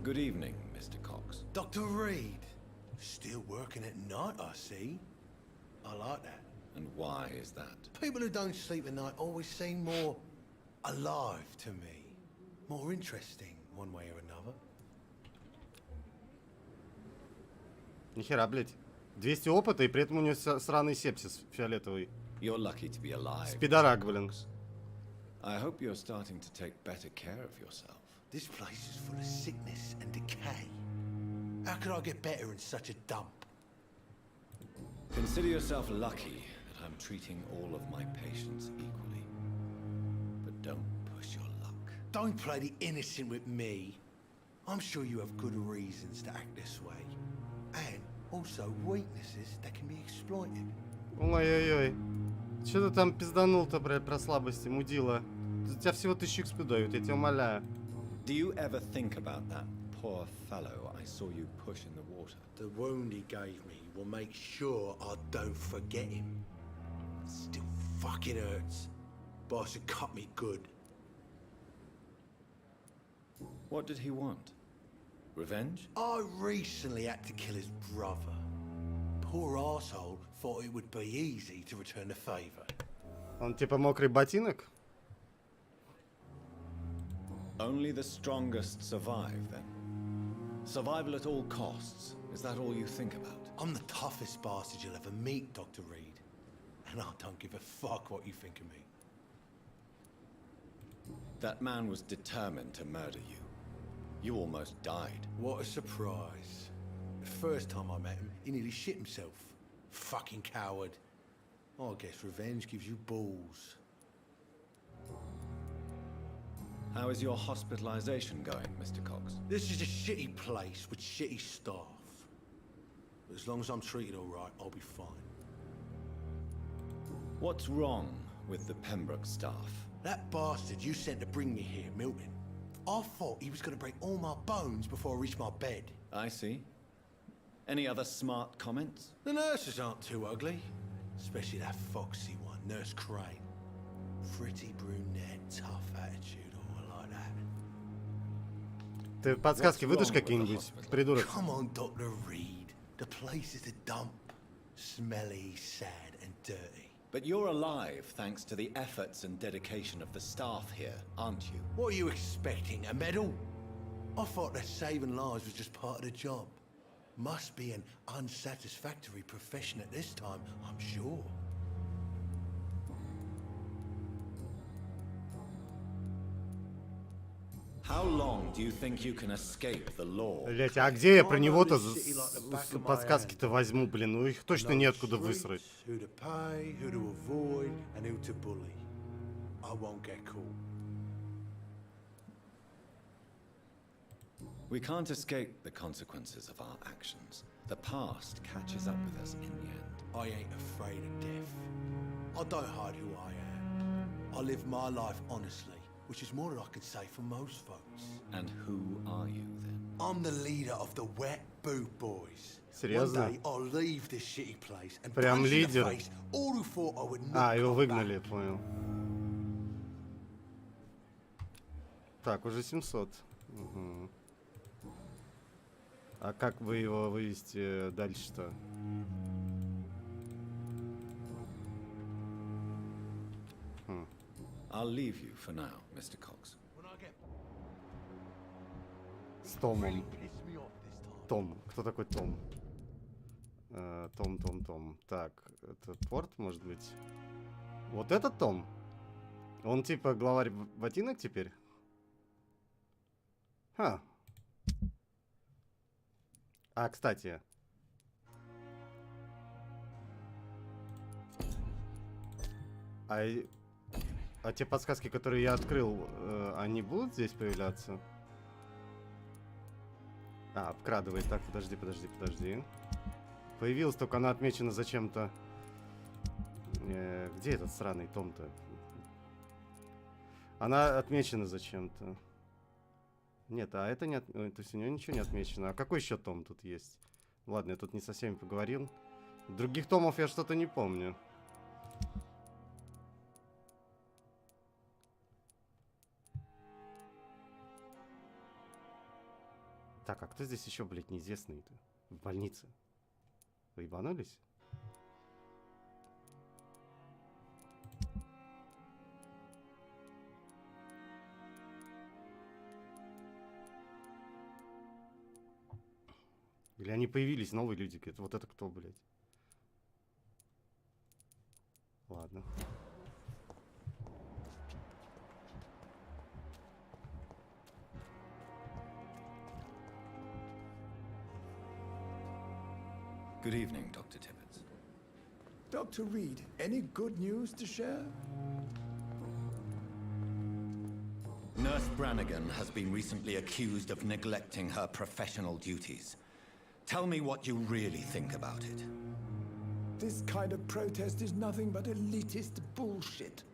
Good evening, Mr. Cox. Dr. Reed, still working at night, I see. I like that. And why is that? People who don't sleep at night always seem more alive to me. More interesting, one way or another. Нихера, блядь. 200 опыта, и при этом у него сраный сепсис фиолетовый. You're lucky to be alive. Спидорак, блин. I hope you're starting to take better care of yourself. This place is full of sickness and decay. How could I get better in such a dump? Consider yourself lucky that I'm treating all of my patients equally. But don't push your luck. Don't play the innocent with me. I'm sure you have good reasons to act this way. And also weaknesses that can be exploited. Ой-ой-ой. Че ты там пизданул-то, блядь, про слабости, мудила? За тебя всего 1000 XP дают, я тебя умоляю. Do you ever think about that poor fellow I saw you push in the water? The wound he gave me will make sure I don't forget him. Still fucking hurts. Boss had cut me good. What did he want? Revenge? I recently had to kill his brother. Poor arsehole thought it would be easy to return the favor. Он типа мокрый ботинок? Only the strongest survive, then. Survival at all costs. Is that all you think about? I'm the toughest bastard you'll ever meet, Dr. Reed. And I don't give a fuck what you think of me. That man was determined to murder you. You almost died. What a surprise. The first time I met him, he nearly shit himself. Fucking coward. I guess revenge gives you balls. How is your hospitalization going, Mr. Cox? This is a shitty place with shitty staff. But as long as I'm treated all right, I'll be fine. What's wrong with the Pembroke staff? That bastard you sent to bring me here, Milton. I thought he was going to break all my bones before I reached my bed. I see. Any other smart comments? The nurses aren't too ugly. Especially that foxy one, Nurse Crane. Pretty brunette, tough attitude, all like that. Ты подсказки выдашь какие-нибудь, придурок? Come on, Dr. Reed. The place is a dump. Smelly, sad, and dirty. But you're alive thanks to the efforts and dedication of the staff here, aren't you? What are you expecting, a medal? I thought that saving lives was just part of the job. Must be an unsatisfactory profession at this time, I'm sure. How long do you think you can escape the law? Блять, а где я про него-то подсказки-то возьму, блин? Ну их точно неоткуда высрать. Who to pay, who to avoid, and who to bully. I won't get caught. We can't escape the consequences of our actions. The past catches up with us in the end. I ain't afraid of death. I don't hide who I am. I live my life honestly, which is more than I can say for most folks. And who are you then? I'm the leader of the Wet Boot Boys. Серьезно? One day I'll leave this shitty place and Прям punch in the лидер. face all who thought I would not А, его come выгнали, back. понял. Так, уже 700. Угу. А как вы его вывести дальше-то? I'll leave you for now, Mr. Cox. С Томом. Том. Кто такой Том? Том. Так, это порт, может быть? Вот этот Том? Он типа главарь ботинок теперь? Ха. А, кстати. А те подсказки, которые я открыл, они будут здесь появляться? А, обкрадывает. Так, подожди. Появилась, только она отмечена зачем-то. Где этот сраный Том-то? Она отмечена зачем-то. Нет, а это не... То есть у него ничего не отмечено. А какой еще Том тут есть? Ладно, я тут не со всеми поговорил. Других Томов я что-то не помню. Так, а кто здесь еще, блядь, неизвестный-то? В больнице. Вы ебанулись? Или они появились, новые люди? Вот это кто, блядь? Ладно. Good evening, Dr. Tibbets. Dr. Reed, any good news to share? Nurse Brannigan has been recently accused of neglecting her professional duties. Tell me what you really think about it. This kind of protest is nothing but elitist bullshit.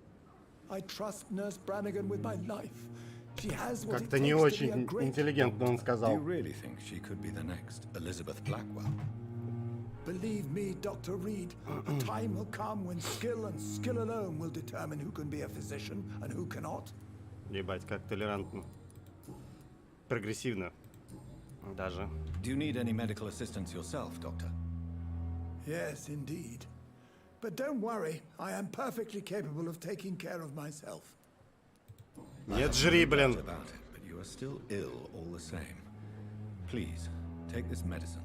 I trust Nurse Brannigan with my life. She has what it Как-то не takes to be a очень great интеллигентно он Do сказал. you really think she could be the next Elizabeth Blackwell? Believe me, Dr. Reed, a time will come when skill and skill alone will determine who can be a physician and who cannot. Ебать, как толерантно. Прогрессивно. Даже. Do you need any medical assistance yourself, Doctor? Yes, indeed. But don't worry, I am perfectly capable of taking care of myself. Нет, жри, блин. About it, but you are still ill all the same. Please, take this medicine.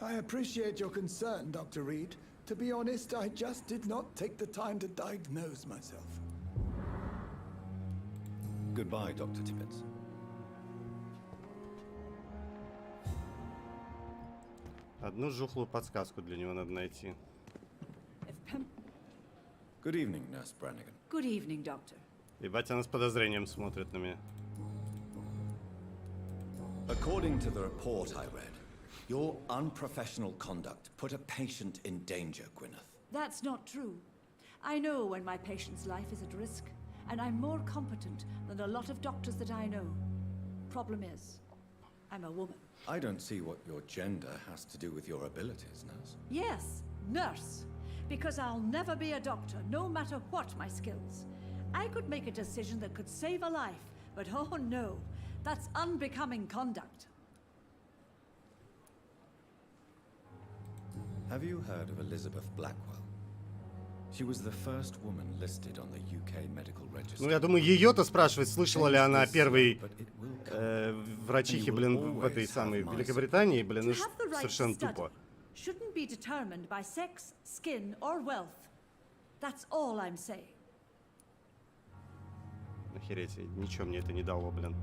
I appreciate your concern, Dr. Reed. To be honest, I just did not take the time to diagnose myself. Goodbye, Dr. Tibbets. Одну жухлую подсказку для него надо найти. Good evening, Nurse Brannigan. Good evening, Doctor. Ебать, она с подозрением смотрит на меня. According to the report I read, your unprofessional conduct put a patient in danger, Gwyneth. That's not true. I know when my patient's life is at risk, and I'm more competent than a lot of doctors that I know. Problem is, I'm a woman. I don't see what your gender has to do with your abilities, nurse. Yes, nurse. Because I'll never be a doctor, no matter what my skills. I could make a decision that could save a life, but oh no, that's unbecoming conduct. Have you heard of Elizabeth Blackwell? She was the first woman listed on the UK medical register. Ну, я думаю, ее-то спрашивать, слышала ли она первой врачихе, блин, в этой самой Великобритании, блин, ну, совершенно тупо. Shouldn't be determined by sex, skin, or wealth. That's all I'm saying. Охереть, ничего мне это не дало, блин.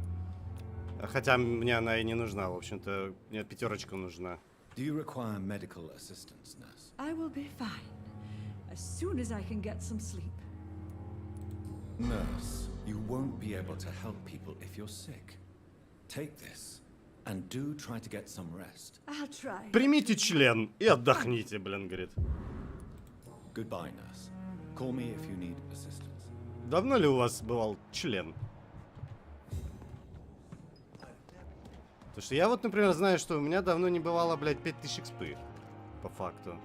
Хотя мне она и не нужна, в общем-то, мне 5 нужна. Do you require medical assistance, nurse? I will be fine, as soon as I can get some sleep. Nurse, you won't be able to help people if you're sick. Take this, and do try to get some rest. I'll try. Примите член и отдохните, блин, говорит. Goodbye, nurse. Call me if you need assistance. Давно ли у вас бывал член? Потому что я вот, например, знаю, что у меня давно не бывало, блядь, 5000 экспы. По факту.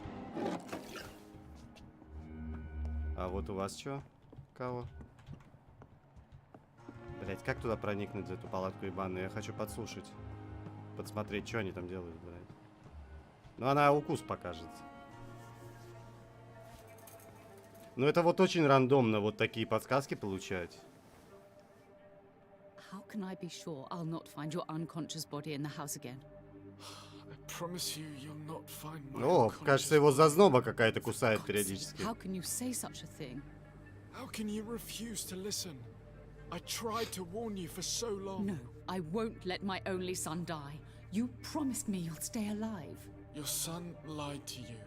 А вот у вас что? Кого? Блядь, как туда проникнуть, за эту палатку ебаную? Я хочу подслушать. Подсмотреть, что они там делают, блядь. Ну, она укус покажет. Ну, это вот очень рандомно, вот такие подсказки получать. How can I be sure I'll not find your unconscious body in the house again? I promise you, you'll not find my О, кажется, его зазноба какая-то кусает периодически. How can you say such a thing? How can you refuse to listen? I tried to warn you for so long. No, I won't let my only son die. You promised me you'll stay alive. Your son lied to you,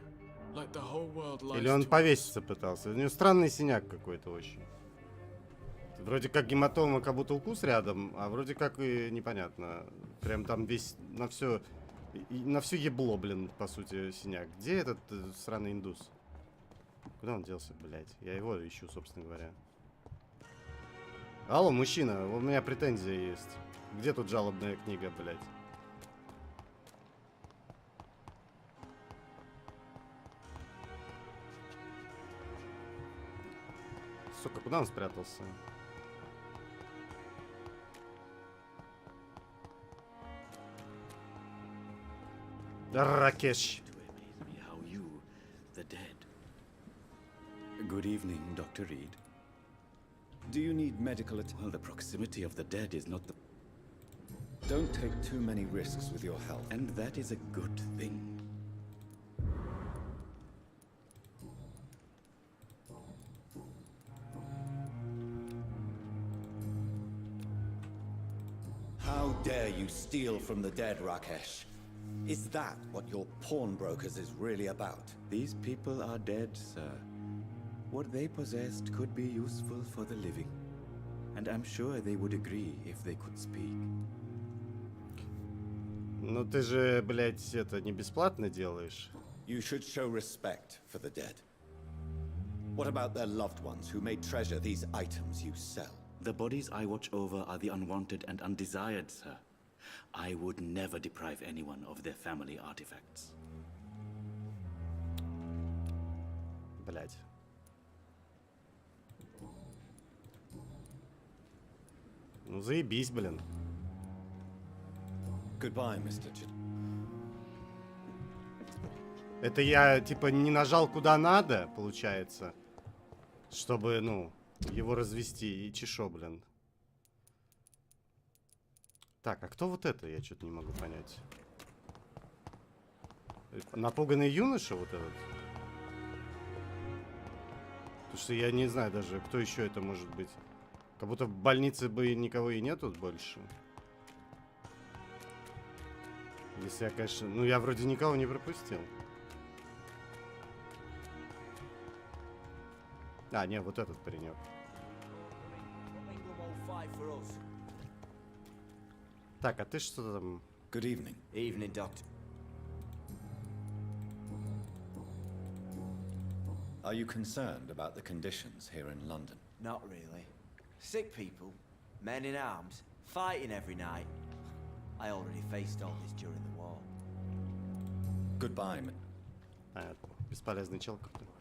like the whole world lies Или он to us. повеситься пытался. У него странный синяк какой-то очень. Вроде как гематома, как будто укус рядом, а вроде как и непонятно. Прям там весь на все ебло, блин, по сути, синяк. Где этот сраный индус? Куда он делся, блядь? Я его ищу, собственно говоря. Алло, мужчина, у меня претензия есть. Где тут жалобная книга, блядь? Сука, куда он спрятался? Ракеш. How you, the dead. Good evening, Dr. Reed. Do you need medical attention? Well, the proximity of the dead is not the... Don't take too many risks with your health. And that is a good thing. How dare you steal from the dead, Rakesh? Is that what your pawnbrokers is really about? These people are dead, sir. What they possessed could be useful for the living. And I'm sure they would agree if they could speak. Ну ты же, блядь, это не бесплатно делаешь. You should show respect for the dead. What about their loved ones who may treasure these items you sell? The bodies I watch over are the unwanted and undesired, sir. I would never deprive anyone of their family artifacts. Блядь. Ну заебись, блин. Goodbye, Mr. Chid. Это я, типа, не нажал куда надо, получается, чтобы, ну, его развести. И чешо, блин. Так, а кто вот это? Я что-то не могу понять. Напуганный юноша вот этот? Потому что я не знаю даже, кто еще это может быть. Как будто в больнице бы никого и нету больше. Если я, конечно... Ну, я вроде никого не пропустил. А, не, вот этот паренек. Так, а ты что там? Good evening. Evening, Doctor. Are you concerned about the conditions here in London? Not really. Sick people, men in arms, fighting every night. I already faced all this during the war. Goodbye. Понятно. Бесполезный чел какой-то.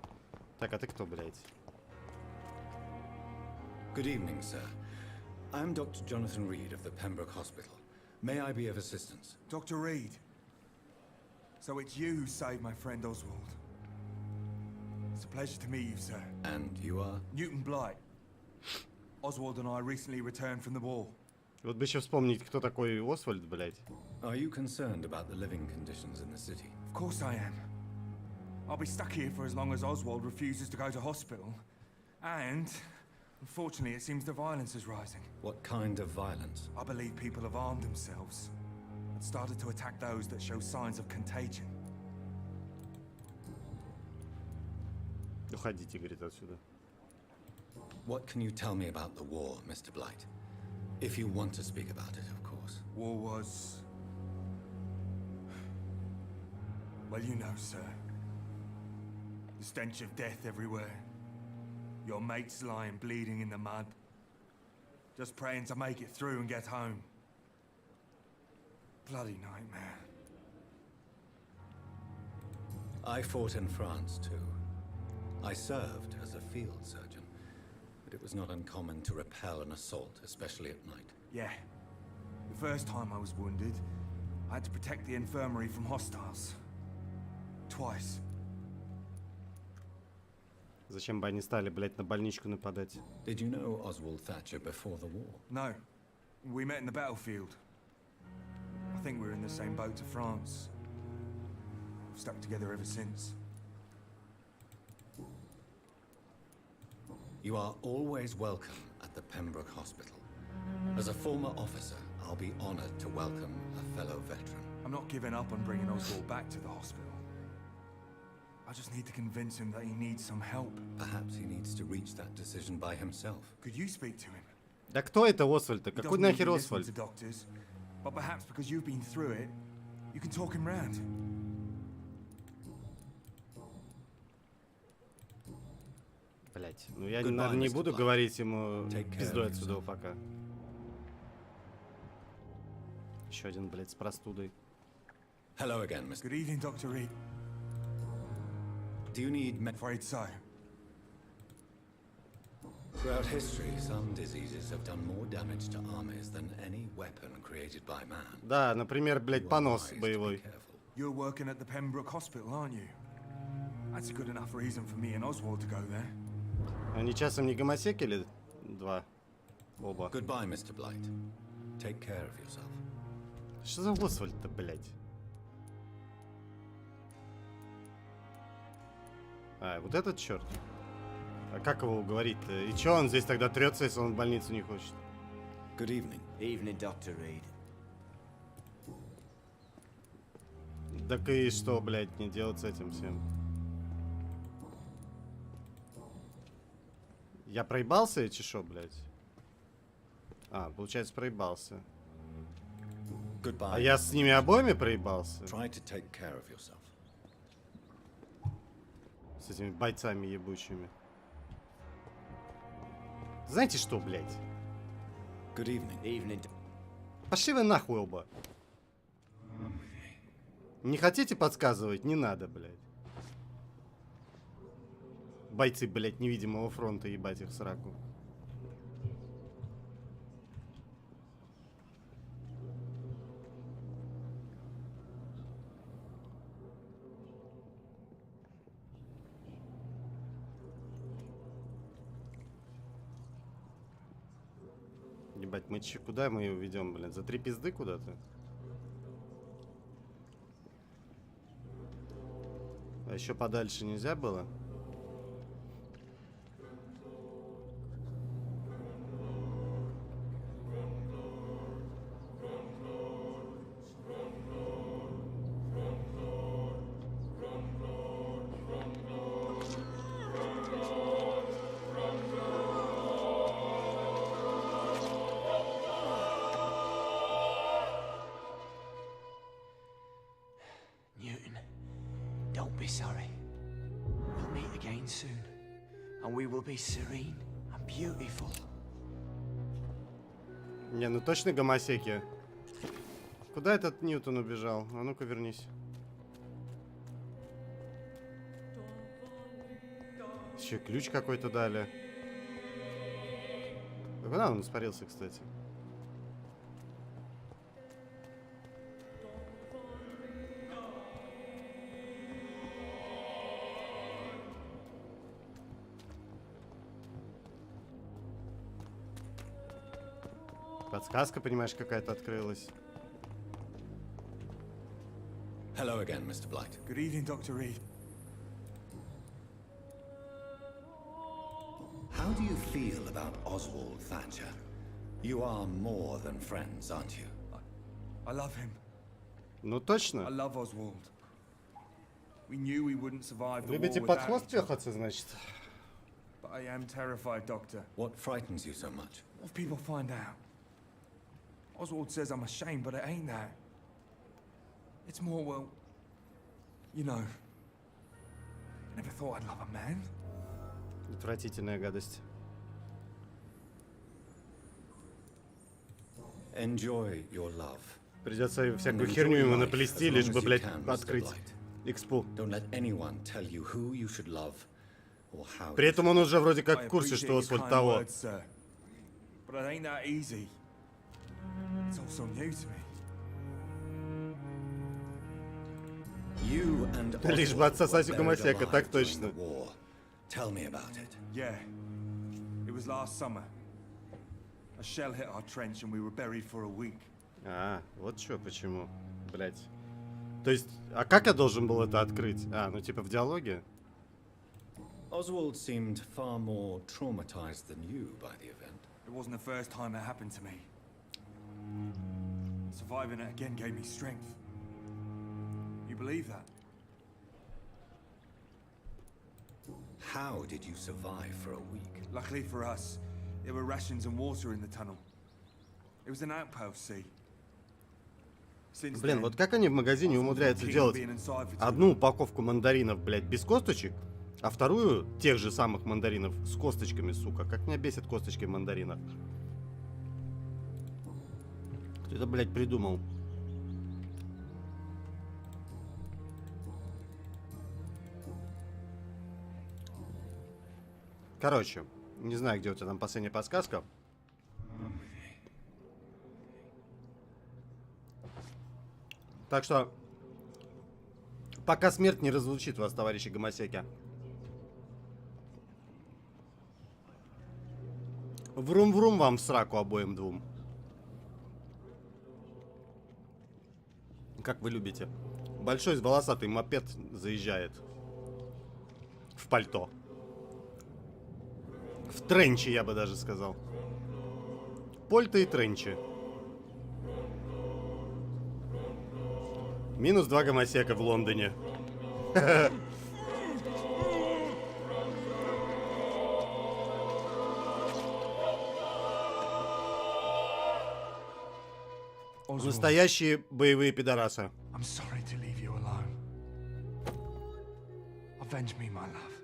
Так, а ты кто, блядь? Good evening, sir. I'm Dr. Jonathan Reed of the Pembroke Hospital. May I be of assistance? Dr. Reed. So it's you who saved my friend Oswald. It's a pleasure to meet you, sir. And you are? Newton Blight. Oswald and I recently returned from the war. Вот бы еще вспомнить, кто такой Освальд, блядь. Are you concerned about the living conditions in the city? Of course I am. I'll be stuck here for as long as Oswald refuses to go to hospital. And, unfortunately, it seems the violence is rising. What kind of violence? I believe people have armed themselves and started to attack those that show signs of contagion. Уходите, говорит, отсюда. What can you tell me about the war, Mr. Blight? If you want to speak about it, of course. War was... Well, you know, sir. The stench of death everywhere. Your mates lying bleeding in the mud. Just praying to make it through and get home. Bloody nightmare. I fought in France, too. I served as a field surgeon, but it was not uncommon to repel an assault, especially at night. Yeah. The first time I was wounded, I had to protect the infirmary from hostiles. Twice. Зачем бы они стали, блядь, на больничку нападать? Did you know Oswald Thatcher before the war? No. We met in the battlefield. I think we're in the same boat to France. We've stuck together ever since. You are always welcome at the Pembroke Hospital. As a former officer, I'll be honored to welcome a fellow veteran. I'm not giving up on bringing Oswald back to the hospital. I just need to convince him that he needs some help. Perhaps he needs to reach that decision by himself. Could you speak to him? Да кто это Освальд-то? Какой нахер Освальд? To doctors, but perhaps because you've been through it, you can talk him round. Блять, ну я, наверное, не буду говорить ему пиздой отсюда пока. Еще один, блять, с простудой. Hello again, Mr. Good evening, Dr. Reed. Do you need Afraid so. Throughout history, some diseases have done more damage to armies than any weapon created by man. Да, например, блять, понос боевой. You're working at the Pembroke Hospital, aren't you? That's a good enough reason for me and Oswald to go there. Они часом не гомосеки или два? Оба. Goodbye, Mr. Blight. Take care of yourself. Что за Освальд-то, блять? А, вот этот черт. А как его уговорить-то? И чё он здесь тогда трется, если он в больницу не хочет? Good evening. Evening, Dr. Reed. Так и что, блядь, не делать с этим всем? Я проебался или чешо, блядь? А, получается, проебался. Goodbye. А я с ними обоими проебался? Try to take care of yourself. С этими бойцами ебучими. Знаете что, блядь? Good evening. Evening. Пошли вы нахуй оба. Не хотите подсказывать? Не надо, блядь. Бойцы, блядь, невидимого фронта, ебать их в сраку. Ебать, мы куда мы его ведем, блин? За 3 пизды куда-то? А еще подальше нельзя было? Newton, don't be sorry. We'll meet again soon, and we will be serene and beautiful. Не, ну точно гомосеки. Куда этот Ньютон убежал? А ну-ка вернись. Еще ключ какой-то дали. Да куда он испарился, кстати? Подсказка, понимаешь, какая-то открылась. Hello again, Mr. Blight. Good evening, Dr. Reed. How do you feel about Oswald Thatcher? You are more than friends, aren't you? I love him. Ну точно. I love Oswald. We knew we wouldn't survive the war Любите под хвост пёхаться, значит? But I am terrified, Doctor. What frightens you so much? What if people find out? Oswald says I'm ashamed, but it ain't that. It's more, well, you know, I never thought I'd love a man. Отвратительная гадость. Enjoy your love. Придется всякую херню ему наплести, лишь бы, блядь, открыть экспу. Don't let anyone tell you who you should love or how. При этом он уже вроде как в курсе, что Освальд того. But it ain't that easy. It's all so new to me. You and Лишь бы отсосать у гомосека, так точно. Tell me about it. Yeah. It was last summer. A shell hit our trench and we were buried for a week. А, вот чё, почему, блядь. То есть, а как я должен был это открыть? А, ну типа в диалоге? Oswald seemed far more traumatized than you by the event. It wasn't the first time it happened to me. Surviving it again gave me strength. You believe that? How did you survive for a week? Luckily for us, there were rations and water in the tunnel. It was an outpost, see. Блин, вот как они в магазине умудряются делать одну упаковку мандаринов, блядь, без косточек, а вторую тех же самых мандаринов с косточками, сука. Как меня бесит косточки в мандаринах. Кто это, блядь, придумал? Короче, не знаю, где у тебя там последняя подсказка. Так что, пока смерть не разлучит вас, товарищи гомосеки. Врум-врум вам в сраку обоим двум. Как вы любите. Большой волосатый мопед заезжает. В пальто. В тренче, я бы даже сказал. Польто и тренчи. Минус 2 гомосека в Лондоне. Настоящие боевые пидорасы. I'm sorry to leave you alone. Avenge me, my love.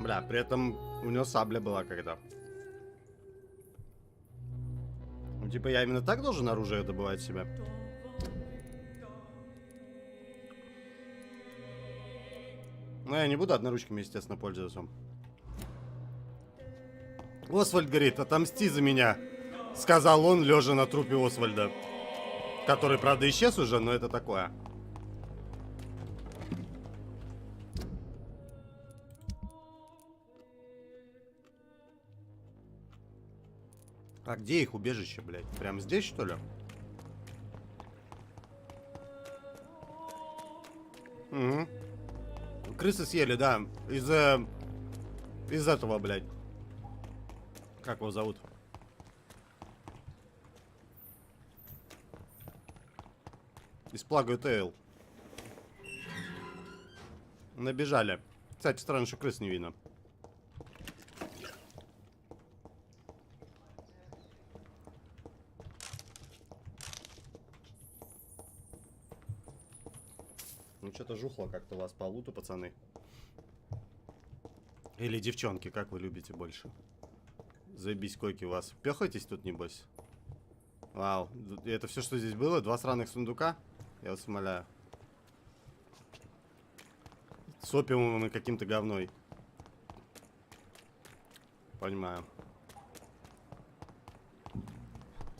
Бля, при этом у него сабля была когда. Ну, типа, я именно так должен оружие добывать себя? Ну, я не буду одноручками, естественно, пользоваться. Освальд говорит, отомсти за меня, сказал он, лежа на трупе Освальда. Который, правда, исчез уже, но это такое. А где их убежище, блядь? Прям здесь, что ли? Угу. Крысы съели, да. Из этого, блядь. Как его зовут? Из Plague Tale. Набежали. Кстати, странно, что крыс не видно. Ну, что-то жухло как-то у вас по луту, пацаны. Или девчонки, как вы любите больше? Заебись, койки у вас. Пёхайтесь тут, небось. Вау. И это все, что здесь было? 2 сраных сундука? Я вас умоляю. С опиумом и каким-то говной. Понимаю.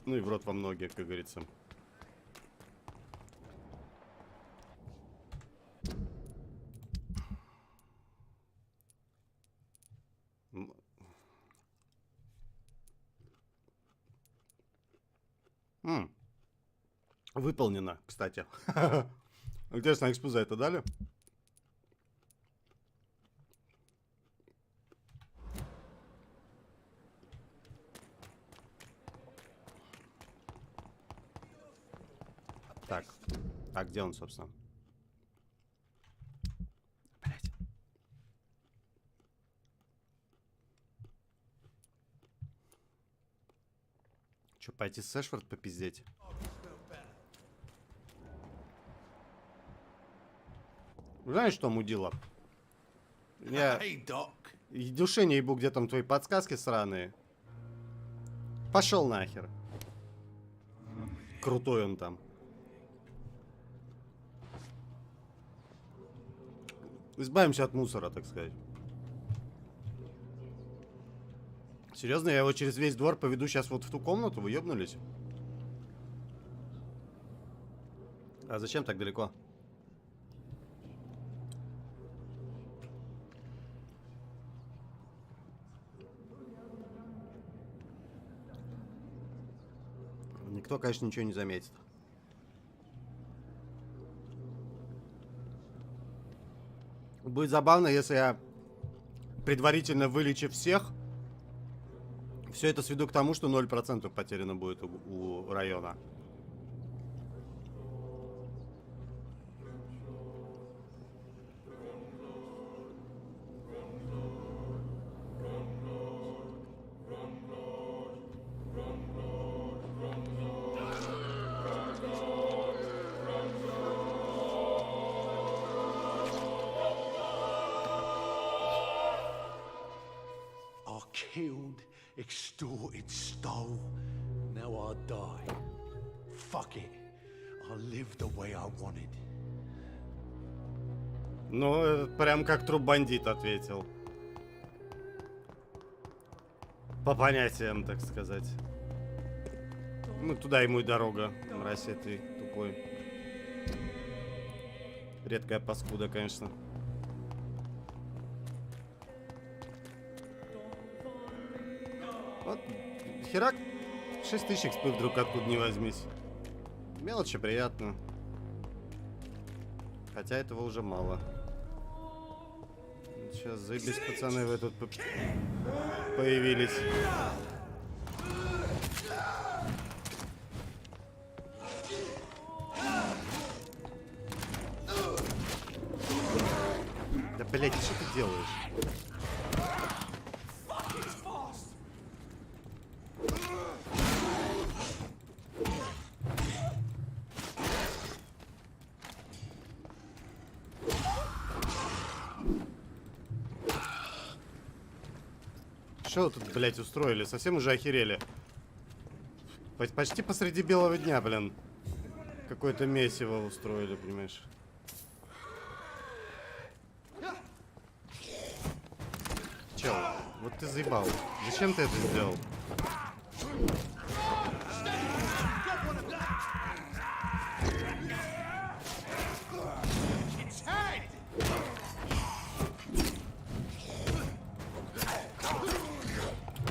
Ну и в рот во многие, как говорится. Выполнено, кстати. Интересно, экспу за это дали? Так. А где он, собственно? Блять. Че, пойти с Сэшфорд попиздеть? Знаешь что, мудила? Я и душе не ебу, где там твои подсказки сраные. Пошел нахер. Крутой он там. Избавимся от мусора, так сказать. Серьезно, я его через весь двор поведу сейчас вот в ту комнату? Вы ебнулись? А зачем так далеко? Никто, конечно, ничего не заметит. Будет забавно, если я, предварительно вылечив всех, все это сведу к тому, что 0% потеряно будет у района. Killed, extorted, stole. Now I die. Fuck it. I live the way I wanted. Ну, прям как труп бандит ответил. По понятиям, так сказать. Ну, туда ему и дорога, мразь этой тупой. Редкая паскуда, конечно. Вот, херак, 6000 экспы вдруг откуда не возьмись. Мелочи приятно. Хотя этого уже мало. Сейчас заебись, пацаны, вы тут появились. Да, блядь, что ты делаешь? Что вы тут, блядь, устроили? Совсем уже охерели. Почти посреди белого дня, блин. Какое-то месиво устроили, понимаешь? Чел, вот ты заебал. Зачем ты это сделал?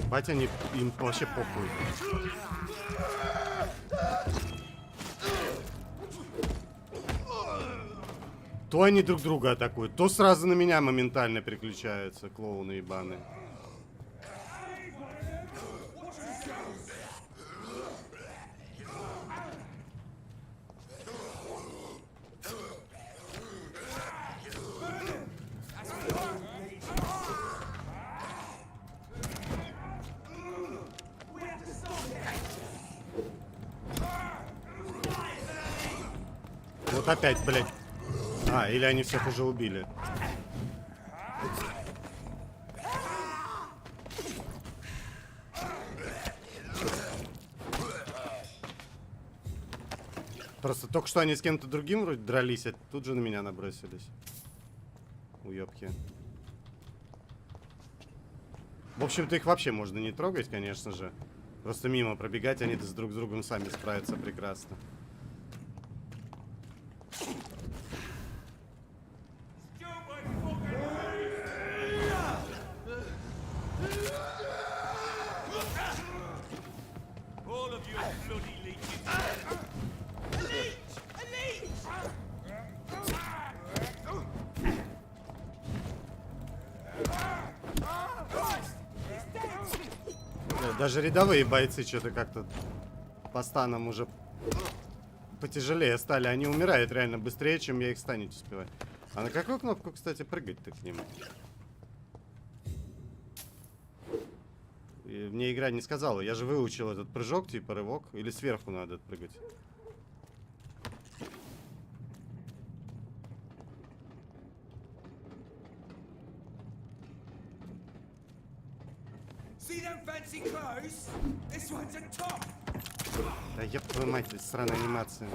Батя, им вообще похуй. То они друг друга атакуют, то сразу на меня моментально переключаются, клоуны ебаные. Вот опять, блядь. А, или они всех уже убили. Просто только что они с кем-то другим вроде дрались, а тут же на меня набросились. Уёбки. В общем-то, их вообще можно не трогать, конечно же. Просто мимо пробегать, они с друг с другом сами справятся прекрасно. Даже рядовые бойцы что-то как-то по станам уже потяжелее стали. Они умирают реально быстрее, чем я их станить успеваю. А на какую кнопку, кстати, прыгать-то к ним? И мне игра не сказала. Я же выучил этот прыжок, типа рывок. Или сверху надо прыгать? Да ёб твою мать, сраная анимация.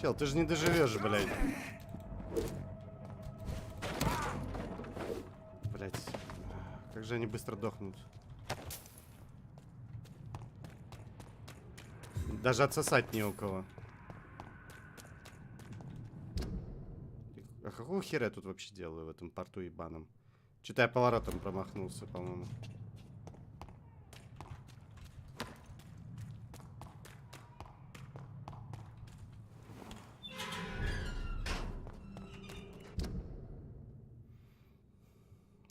Чел, ты же не доживешь, блядь. Блядь. Как же они быстро дохнут. Даже отсосать не у кого. А какого хера я тут вообще делаю в этом порту ебаном? Что-то я поворотом промахнулся, по-моему.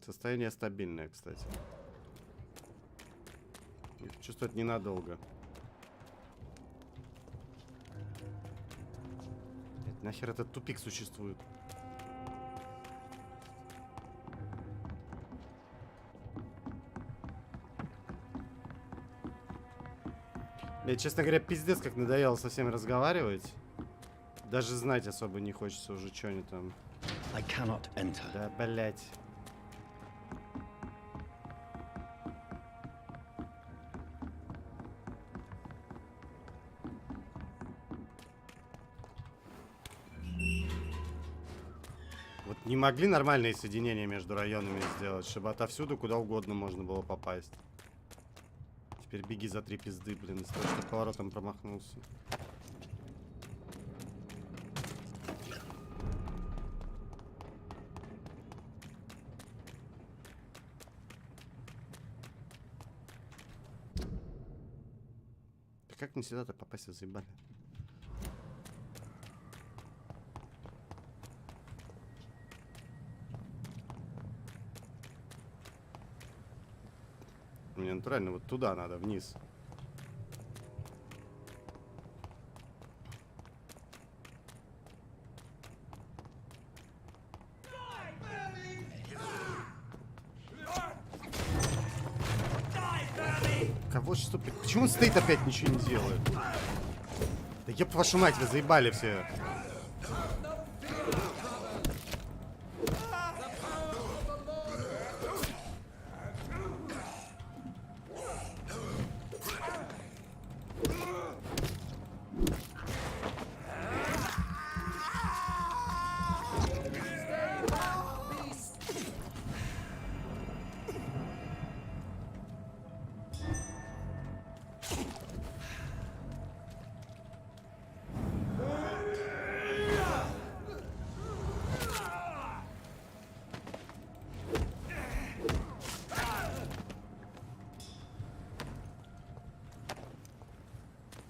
Состояние стабильное, кстати. Чувствовать ненадолго. Блять, нахер этот тупик существует? Мне, честно говоря, пиздец, как надоело со всеми разговаривать. Даже знать особо не хочется уже, что они там. Да, блять. Вот не могли нормальные соединения между районами сделать, чтобы отовсюду куда угодно можно было попасть. Теперь беги за 3 пизды, блин, из-за того, что поворотом промахнулся. Да как мне сюда-то попасть, заебали? Мне натурально вот туда надо, вниз. Кого что? Почему он стоит опять, ничего не делает? Да ёб вашу мать, вы заебали все.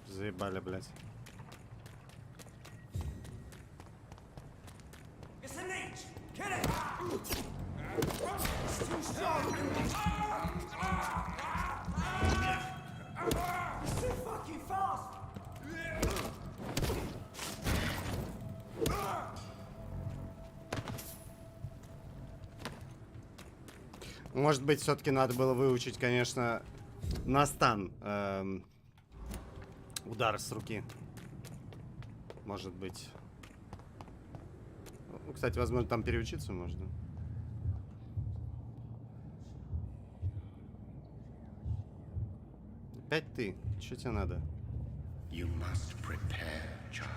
Заебали, блядь. Может быть, все-таки надо было выучить, конечно, на стан удар с руки. Может быть. Ну, кстати, возможно, там переучиться можно. Опять ты? Что тебе надо? You must prepare, child,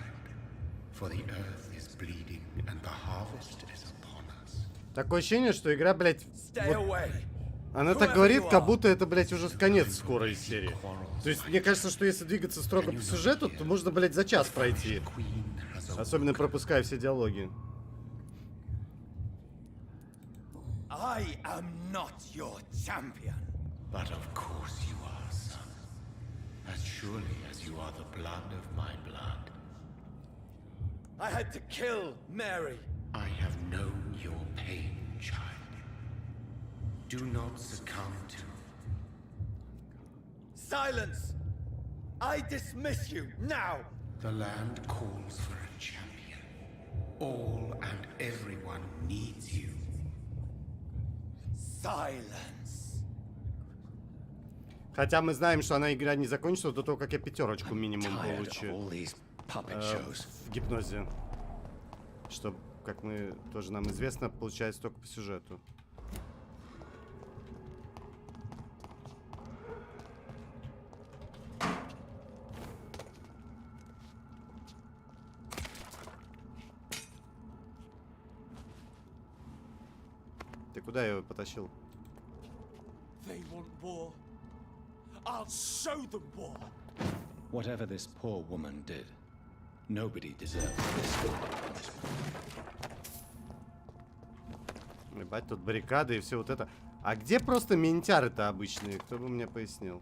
for the earth is bleeding and the harvest is upon us. Такое ощущение, что игра, блядь, Stay away. она так говорит, как будто это, блядь, уже конец скорой серии. То есть, мне кажется, что если двигаться строго по сюжету, то можно, блядь, за час пройти. Особенно пропуская все диалоги. I am not your champion. But of course you are, son. As surely as you are the blood of my blood. I had to kill Mary. I have known your pain, child. Do not succumb to... Silence! I dismiss you now! The land calls for a champion. All and everyone needs you. Silence. Хотя мы знаем, что она игра не закончится до того, как я 5 минимум получу в гипнозе. Что, как мы тоже нам известно, получается только по сюжету. Ты куда его потащил? They want war. I'll show them war. Whatever this poor woman did, nobody deserves this. Ебать, тут баррикады и все вот это. А где просто ментяры-то обычные? Кто бы мне пояснил?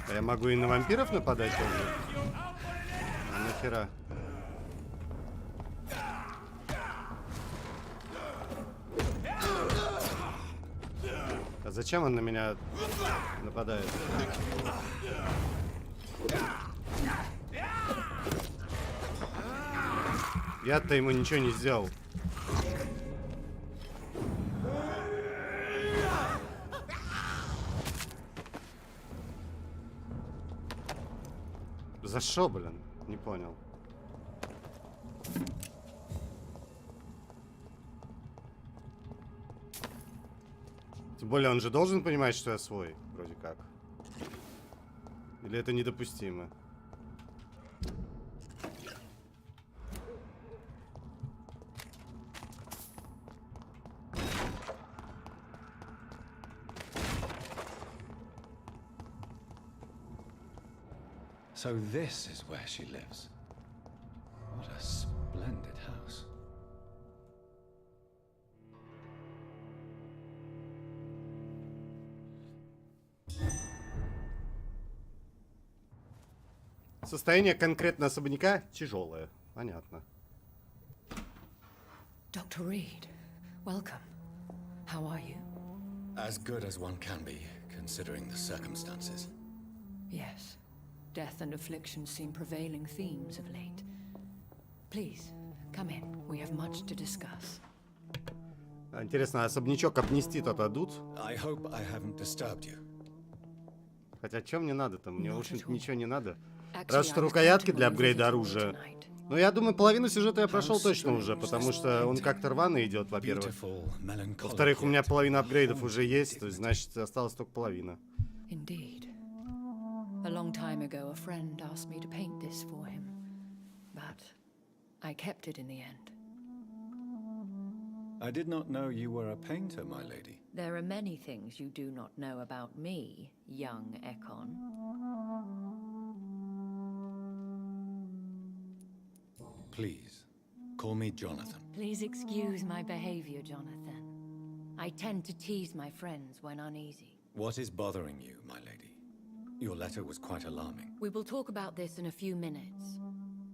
А я могу и на вампиров нападать тоже? А нахера? А зачем он на меня нападает? Я-то ему ничего не сделал. За шо, блин? Не понял. Тем более он же должен понимать, что я свой, вроде как. Или это недопустимо? So this is where she lives. What a splendid house. Состояние конкретно особняка тяжелое. Понятно. Dr. Reed, welcome. How are you? As good as one can be, considering the circumstances. Yes. Death and affliction seem prevailing themes of late. Please, come in. We have much to discuss. Интересно, особнячок обнести тот отдут? I hope I haven't disturbed you. Хотя, что мне надо-то? Мне, в общем-то, ничего не надо. Раз что рукоятки для апгрейда оружия. Ну, я думаю, половину сюжета я прошел точно уже, потому что он как-то рвано идет, во-первых. Во-вторых, у меня половина апгрейдов уже есть, то есть, значит, осталась только половина. Indeed. A long time ago, a friend asked me to paint this for him, but I kept it in the end. I did not know you were a painter, my lady. There are many things you do not know about me, young Ekon. Please, call me Jonathan. Please excuse my behavior, Jonathan. I tend to tease my friends when uneasy. What is bothering you, my lady? Your letter was quite alarming. We will talk about this in a few minutes.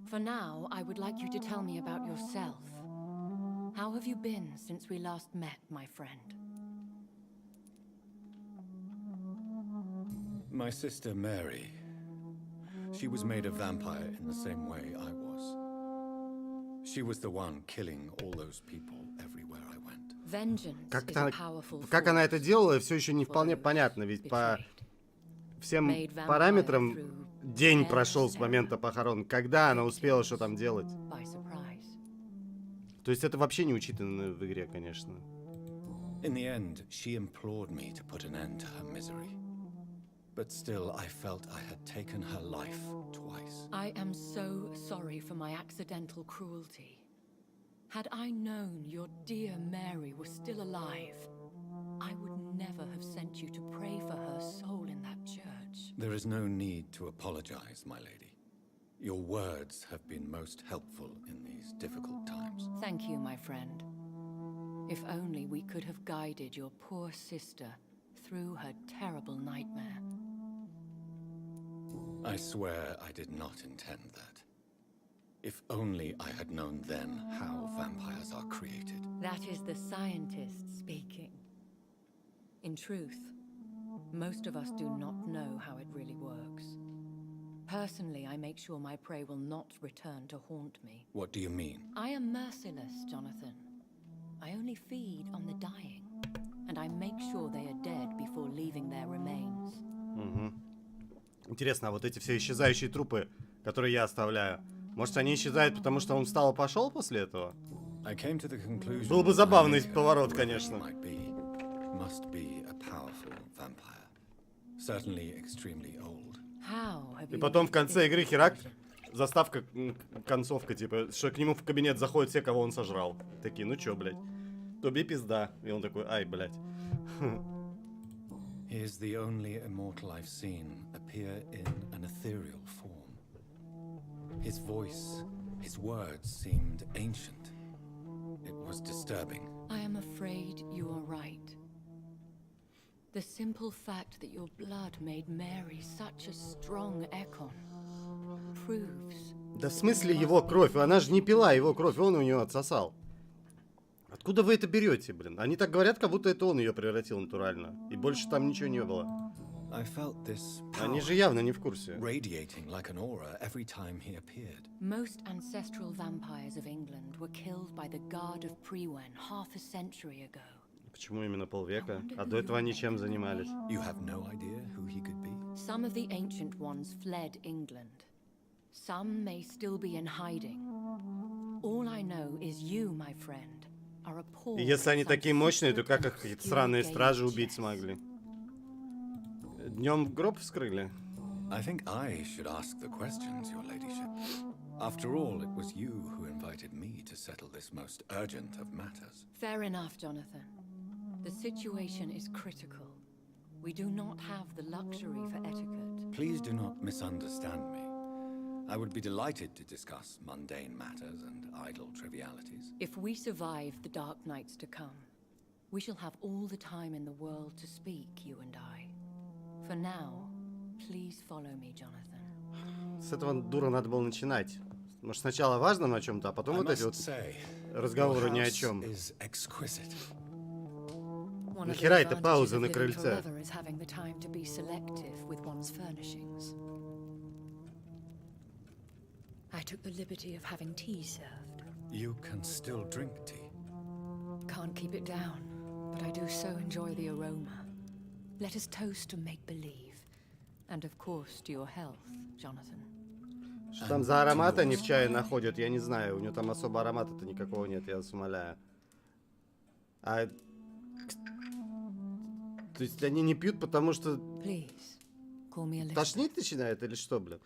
For now, I would like you to tell me about yourself. How have you been since we last met, my friend? My sister Mary. She was made a vampire in the same way I was. She was the one killing all those people everywhere I went. Vengeance is a powerful force. Как она это делала, все еще не вполне понятно, ведь по всем параметрам день прошел с момента похорон. Когда она успела что там делать? То есть это вообще не учитано в игре, конечно. In the end, she implored me to put an end to her misery. But still, I felt I had taken her life twice. I am so sorry for my accidental cruelty. Had I known your dear Mary was still alive, I would never have sent you to pray for her soul in that church. There is no need to apologize, my lady. Your words have been most helpful in these difficult times. Thank you, my friend. If only we could have guided your poor sister through her terrible nightmare. I swear I did not intend that. If only I had known then how vampires are created. That is the scientist speaking. In truth, most of us do not know how it really works. Personally, I make sure my prey will not return to haunt me. What do you mean? I am merciless, Jonathan. I only feed on the dying, and I make sure they are dead before leaving their remains. Угу. Интересно, а вот эти все исчезающие трупы, которые я оставляю, может, они исчезают, потому что он встал и пошел после этого? Был бы забавный поворот, конечно. И потом в конце игры херак, заставка, концовка, типа, что к нему в кабинет заходят все, кого он сожрал. Такие, ну чё, блядь, тебе пизда. И он такой, ай, блядь. He is the only immortal I've seen appear in an ethereal form. His voice, his words seemed ancient. It was disturbing. I am afraid you are right. The simple fact that your blood made Mary such a strong Ekon proves... Да в смысле его кровь? Она же не пила его кровь, он у нее отсосал. Откуда вы это берете, блин? Они так говорят, как будто это он ее превратил натурально. И больше там ничего не было. Они же явно не в курсе. Most ancestral vampires of England were killed by the guard of Prewen half a century ago. Почему именно полвека? А до этого они чем занимались? You have no idea who he could be? Some of the ancient ones fled England. Some may still be in hiding. All I know is you, my friend, are a poor... И если они такие мощные, то как их какие-то сраные стражи убить смогли? Днем гроб вскрыли? I think I should ask the questions, your ladyship. After all, it was you who invited me to settle this most urgent of matters. Fair enough, Jonathan. The situation is critical. We do not have the luxury for etiquette. Please do not misunderstand me. I would be delighted to discuss mundane matters and idle trivialities. If we survive the dark nights to come, we shall have all the time in the world to speak, you and I. For now, please follow me, Jonathan. С этого дура надо было начинать. Может, сначала важно на чем-то, а потом вот эти вот разговоры ни о чем. Нахера это пауза на крыльце? I took the liberty of having tea served. You can still drink tea. Can't keep it down, but I do so enjoy the aroma. Let us toast to make-believe. And of course to your health, Jonathan. Что там за аромат они в чае находят, я не знаю. У него там особо аромата-то никакого нет, я вас умоляю. А... То есть они не пьют, потому что... Тошнить начинает или что, блин?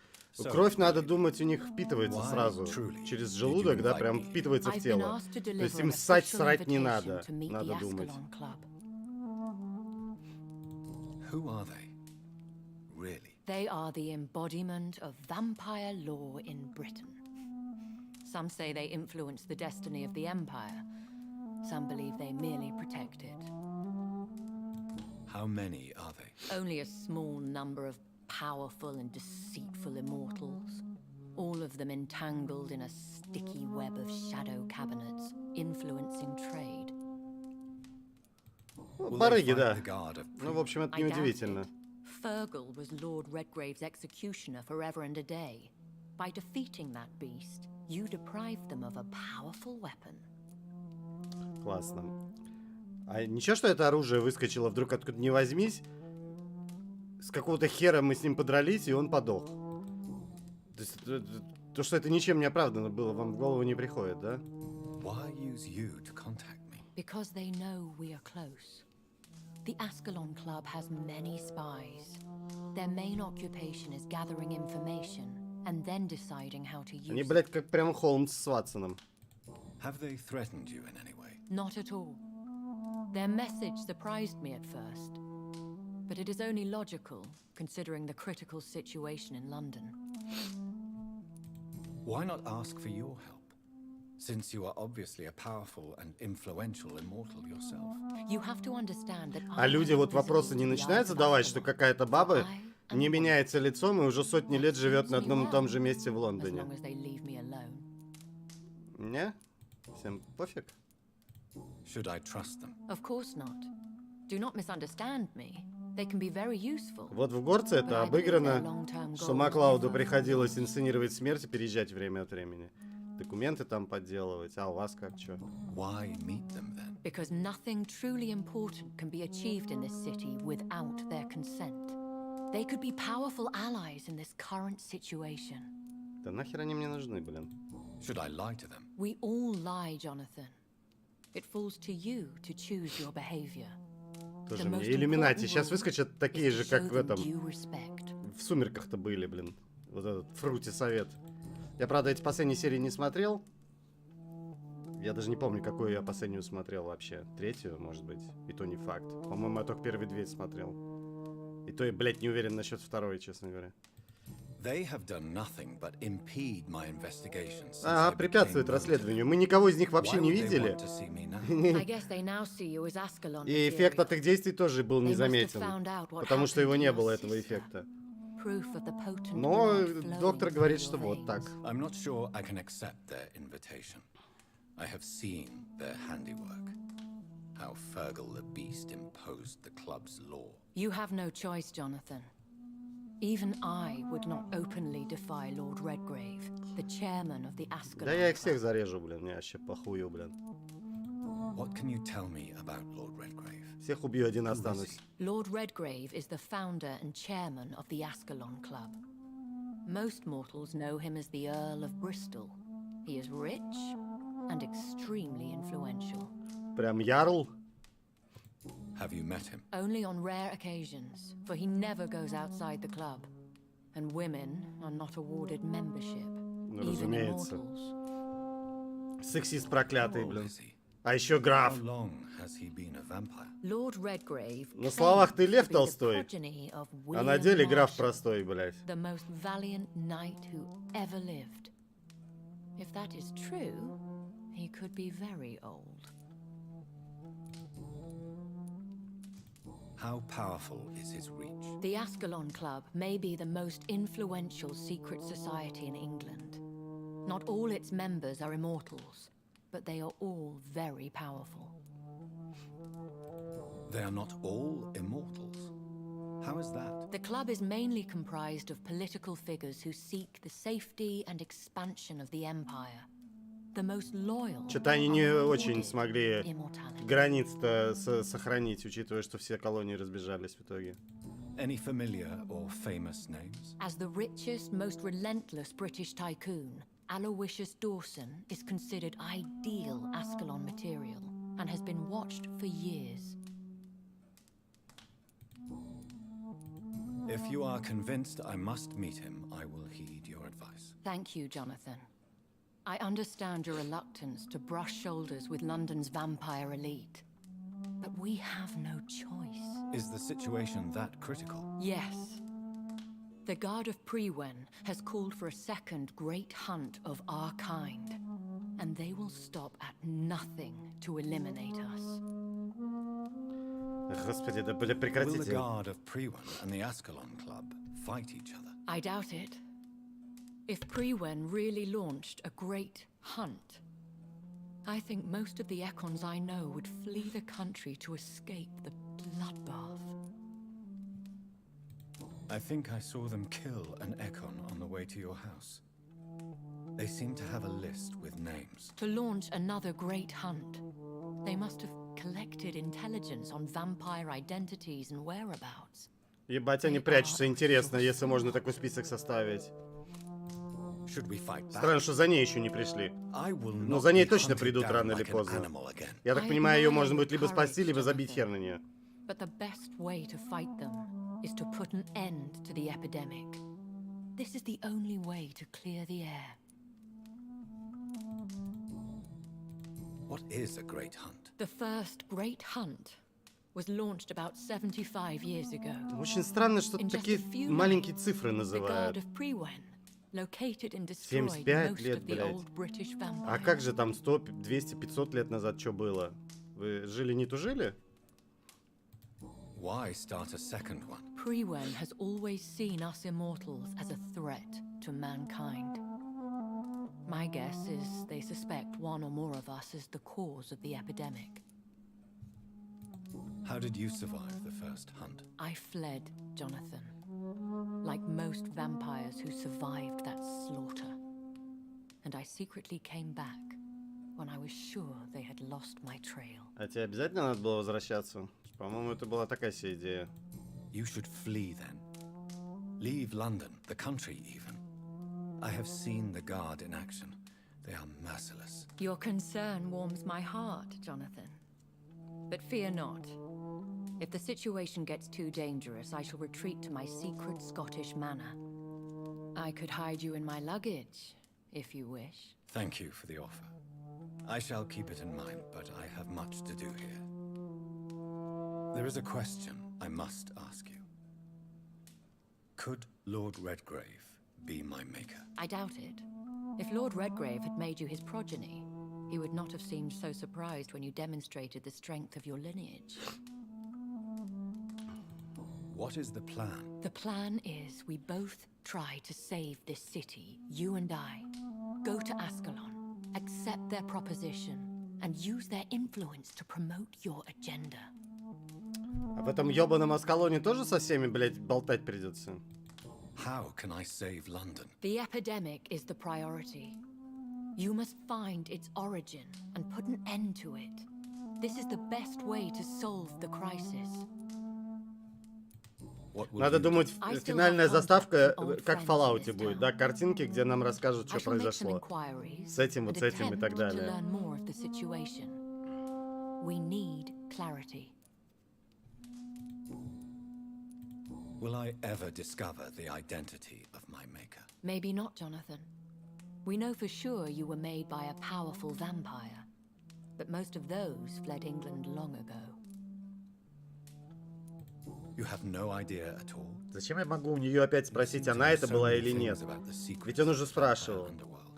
Кровь, надо думать, у них впитывается сразу. Через желудок, да, прям впитывается в тело. То есть им срать не надо, надо думать. Who are they? Really? They are the embodiment of vampire law in Britain. Some say they influence the destiny of the Empire. Some believe they merely protect it. How many are they? Only a small number of powerful and deceitful immortals. All of them entangled in a sticky web of shadow cabinets, influencing trade. Барыги, да. Ну, в общем, это неудивительно. Fergal was Lord Redgrave's executioner forever and a day. By defeating that beast, you deprived them of a powerful weapon. Классно. А ничего, что это оружие выскочило вдруг откуда не возьмись? С какого-то хера мы с ним подрались, и он подох. То есть, то, что это ничем не оправдано было, вам в голову не приходит, да? Why use you to contact me? Because they know we are close. The Ascalon Club has many spies. Their main occupation is gathering information and then deciding how to use Они, it. блядь, как прям Холмс с Ватсоном. Have they threatened you in any way? Not at all. Their message surprised me at first, but it is only logical, considering the critical situation in London. Why not ask for your help? Since you are obviously a powerful and influential immortal yourself. You have to understand that А люди вот вопросы не начинают задавать, что какая-то баба не меняется лицом и уже сотни лет живет на одном и том же месте в Лондоне. Не? Всем пофиг? Should I trust them? Of course not. Do not misunderstand me. They can be very useful. Вот в Горце это обыграно, что Маклауду приходилось инсценировать смерть и переезжать время от времени. Документы там подделывать. А у вас как, чё? Why meet them then? Because nothing truly important can be achieved in this city without their consent. They could be powerful allies in this current situation. Да нахер они мне нужны, блин? Should I lie to them? We all lie, Jonathan. It falls to you to choose your behavior. Тоже мне иллюминати. Сейчас выскочат такие же, как в этом. В «Сумерках»-то были, блин. Вот этот Фрути совет. Я, правда, эти последние серии не смотрел. Я даже не помню, какую я последнюю смотрел вообще. Третью, может быть. И то не факт. По-моему, я только первый «Медведь» смотрел. И то я, блядь, не уверен насчет второй, честно говоря. They have done nothing but impede my investigations. Ага, препятствует расследованию. Мы никого из них вообще не видели. И эффект от их действий тоже был незаметен. Потому что его не было, этого эффекта. Но доктор говорит, что вот так. I'm not sure I can accept their invitation. I have seen their handiwork. How Fergal the Beast imposed the club's law. You have no choice, Jonathan. Even I would not openly defy Lord Redgrave, the chairman of the Ascalon. Да я их всех зарежу, блин, мне вообще похую, блин. What can you tell me about Lord Redgrave? Всех убью, один останусь. Lord Redgrave is the founder and chairman of the Ascalon Club. Most mortals know him as the Earl of Bristol. He is rich and extremely influential. Прям ярл? Have you met him? Only on rare occasions, for he never goes outside the club. And women are not awarded membership, even immortals. Сексист проклятый, блин. А еще граф. How long has he been a vampire? Lord Redgrave. На словах ты Лев Толстой, а на деле граф простой, блядь. The most valiant knight who ever lived. If that is true, he could be very old. How powerful is his reach? The Ascalon Club may be the most influential secret society in England. Not all its members are immortals, but they are all very powerful. They are not all immortals. How is that? The club is mainly comprised of political figures who seek the safety and expansion of the Empire. The most loyal. Что-то они не очень смогли границ-то сохранить, учитывая, что все колонии разбежались в итоге. Any familiar or famous names? As the richest, most relentless British tycoon, Aloysius Dawson is considered ideal Ascalon material and has been watched for years. If you are convinced I must meet him, I will heed your advice. Thank you, Jonathan. I understand your reluctance to brush shoulders with London's vampire elite. But we have no choice. Is the situation that critical? Yes. The Guard of Prewen has called for a second great hunt of our kind. And they will stop at nothing to eliminate us. Господи, да бля, Will прекратите. the Guard of Prewen and the Ascalon Club fight each other? I doubt it. If Prewen really launched a great hunt, I think most of the Econs I know would flee the country to escape the bloodbath. I think I saw them kill an Econ on the way to your house. They seem to have a list with names. To launch another great hunt, they must have collected intelligence on vampire identities and whereabouts. Ебать, они прячутся, интересно, если можно такой список составить. Should we fight back? Странно, что за ней еще не пришли. I will Но not за ней be точно hunted придут down рано или like an поздно. animal again. Я так понимаю, ее можно будет либо спасти, либо забить хер на нее. But the best way to fight them is to put an end to the epidemic. This is the only way to clear the air. What is a great hunt? The first great hunt was launched about 75 years ago. Очень странно, что такие маленькие цифры The называют. guard of Prewen located and destroyed 75 most лет, of the блядь. old British vampires. А как же там 100, 200, 500 лет назад что было? Вы жили не тужили? Why start a second one? Prewen has always seen us immortals as a threat to mankind. My guess is they suspect one or more of us as the cause of the epidemic. How did you survive the first hunt? I fled, Jonathan. Like most vampires who survived that slaughter. And I secretly came back when I was sure they had lost my trail. А тебе обязательно надо было возвращаться? По-моему, это была такая себе идея. You should flee then. Leave London, the country even. I have seen the Guard in action. They are merciless. Your concern warms my heart, Jonathan. But fear not. If the situation gets too dangerous, I shall retreat to my secret Scottish manor. I could hide you in my luggage, if you wish. Thank you for the offer. I shall keep it in mind, but I have much to do here. There is a question I must ask you. Could Lord Redgrave be my maker? I doubt it. If Lord Redgrave had made you his progeny, he would not have seemed so surprised when you demonstrated the strength of your lineage. What is the plan? The plan is we both try to save this city, you and I. Go to Ascalon, accept their proposition, and use their influence to promote your agenda. А в этом ёбаном Аскалоне тоже со всеми, блядь, болтать придется? How can I save London? The epidemic is the priority. You must find its origin and put an end to it. This is the best way to solve the crisis. Надо думать, финальная заставка, как в Fallout будет, да, картинки, где нам расскажут, что произошло. С этим, вот с этим и так далее. We need clarity. Will I ever discover the identity of my maker? Maybe not, Jonathan. We know for sure you were made by a powerful vampire, but most of those fled England long ago. You have no idea at all. Зачем я могу у нее опять спросить, она это была или нет? Ведь он уже спрашивал.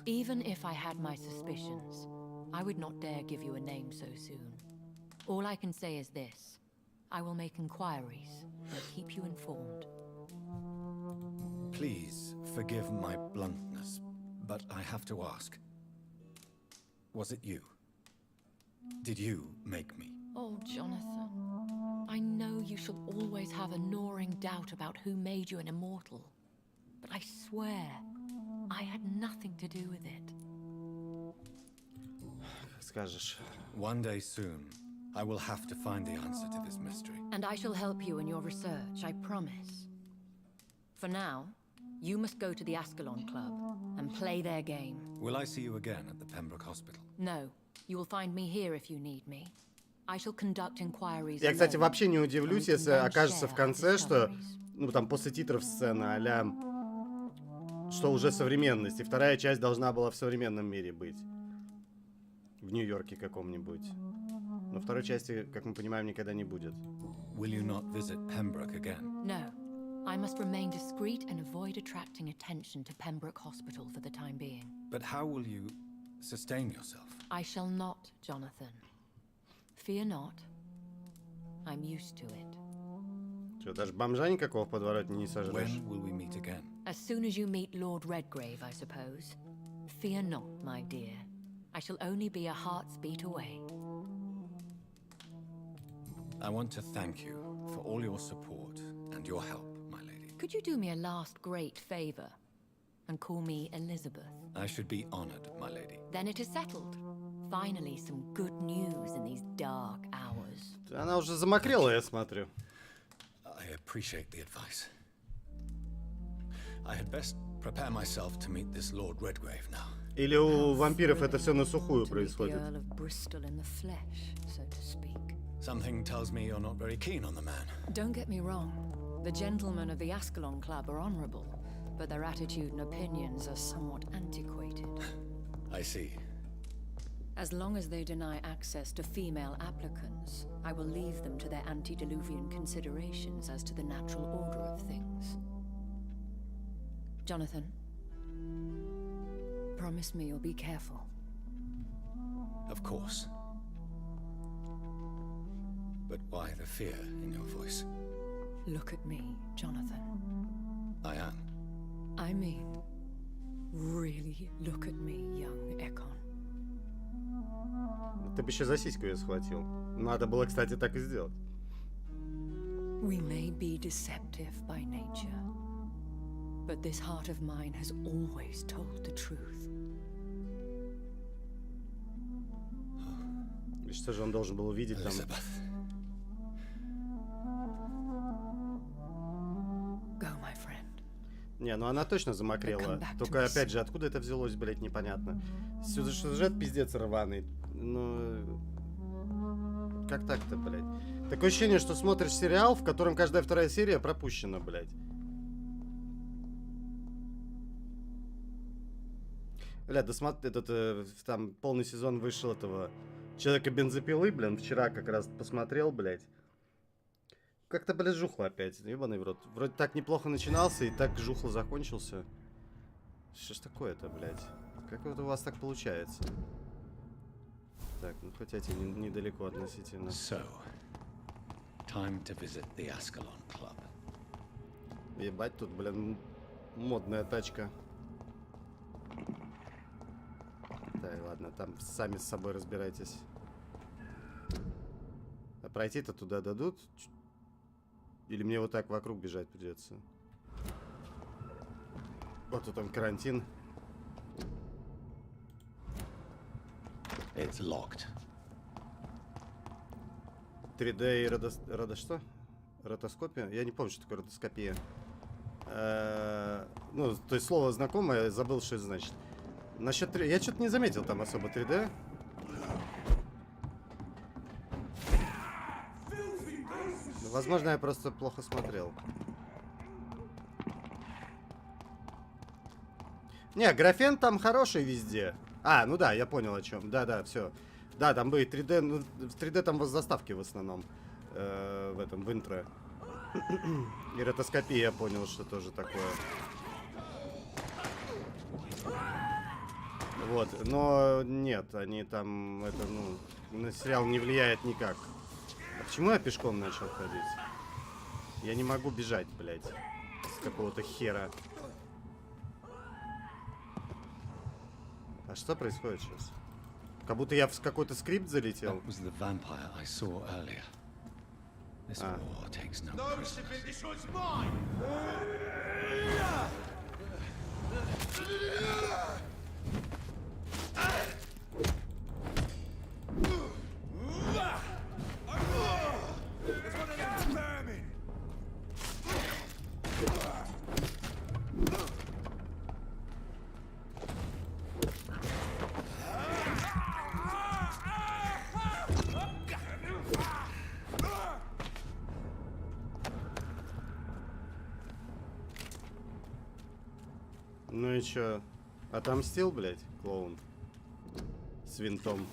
Even if I had my suspicions, I would not dare give you a name so soon. All I can say is this. I will make inquiries and keep you informed. Please forgive my bluntness, but I have to ask. Was it you? Did you make me? Oh, Jonathan. I know you shall always have a gnawing doubt about who made you an immortal. But I swear, I had nothing to do with it. Как скажешь. One day soon, I will have to find the answer to this mystery. And I shall help you in your research, I promise. For now, you must go to the Ascalon Club and play their game. Will I see you again at the Pembroke Hospital? No, you will find me here if you need me. I shall conduct inquiries. Я, кстати, вообще не удивлюсь, если окажется в конце, что, ну, там, после титров сцена а-ля, что уже современность, и вторая часть должна была в современном мире быть. В Нью-Йорке каком-нибудь. Но второй части, как мы понимаем, никогда не будет. Will you not visit Pembroke again? No. I must remain discreet and avoid attracting attention to Pembroke Hospital for the time being. But how will you sustain yourself? I shall not, Jonathan. Fear not. I'm used to it. Что, даже бомжа никакого в подворотне не сожрешь? When will we meet again? As soon as you meet Lord Redgrave, I suppose. Fear not, my dear. I shall only be a heart's beat away. I want to thank you for all your support and your help, my lady. Could you do me a last great favor and call me Elizabeth? I should be honored, my lady. Then it is settled. Finally, some good news in these dark hours. Она уже замокрела, я смотрю. I appreciate the advice. I had best prepare myself to meet this Lord Redgrave now. Или у вампиров это все на сухую происходит? Something tells me you're not very keen on the man. Don't get me wrong. The gentlemen of the Ascalon Club are honorable, but their attitude and opinions are somewhat antiquated. I see. As long as they deny access to female applicants, I will leave them to their antediluvian considerations as to the natural order of things. Jonathan, promise me you'll be careful. Of course. But why the fear in your voice? Look at me, Jonathan. I am. I mean, really look at me, young Ekon. Ты бы еще за сиську ее схватил. Надо было, кстати, так и сделать. We may be deceptive by nature, but this heart of mine has always told the truth. И что же он должен был увидеть там? Go, my friend. Не, ну она точно замокрела. Только опять же, откуда это взялось, блять, непонятно. Сюжет пиздец рваный. Ну... Как так-то, блядь? Такое ощущение, что смотришь сериал, в котором каждая вторая серия пропущена, блядь. Бля, досмотри, там полный сезон вышел этого Человека-бензопилы, блин, вчера как раз посмотрел, блядь. Как-то, блядь, жухло опять, ебаный в рот. Вроде так неплохо начинался и так жухло закончился. Что ж такое-то, блядь? Как вот у вас так получается? Так, ну хотя эти недалеко относительно. So, time to visit the Ascalon Club. Ебать, тут, блин, модная тачка. Да, ладно, там сами с собой разбирайтесь. А пройти-то туда дадут? Или мне вот так вокруг бежать придется? Вот тут он карантин. It's locked. 3D и что? Ротоскопия? Я не помню, что такое ротоскопия. Ну, то есть слово знакомое, забыл, что это значит. Насчет 3... Я что-то не заметил там особо 3D. Возможно, я просто плохо смотрел. Не, графен там хороший везде. А, ну да, я понял о чем. Да, все. Да, там будет 3D. Ну, в 3D там заставки в основном. В этом, в интро. И ротоскопия, я понял, что тоже такое. Вот, но нет, они там, это, ну, на сериал не влияет никак. А почему я пешком начал ходить? Я не могу бежать, блядь, с какого-то хера. А что происходит сейчас? Как будто я в какой-то скрипт залетел. Ну и чё? Отомстил, блядь, клоун? С винтом.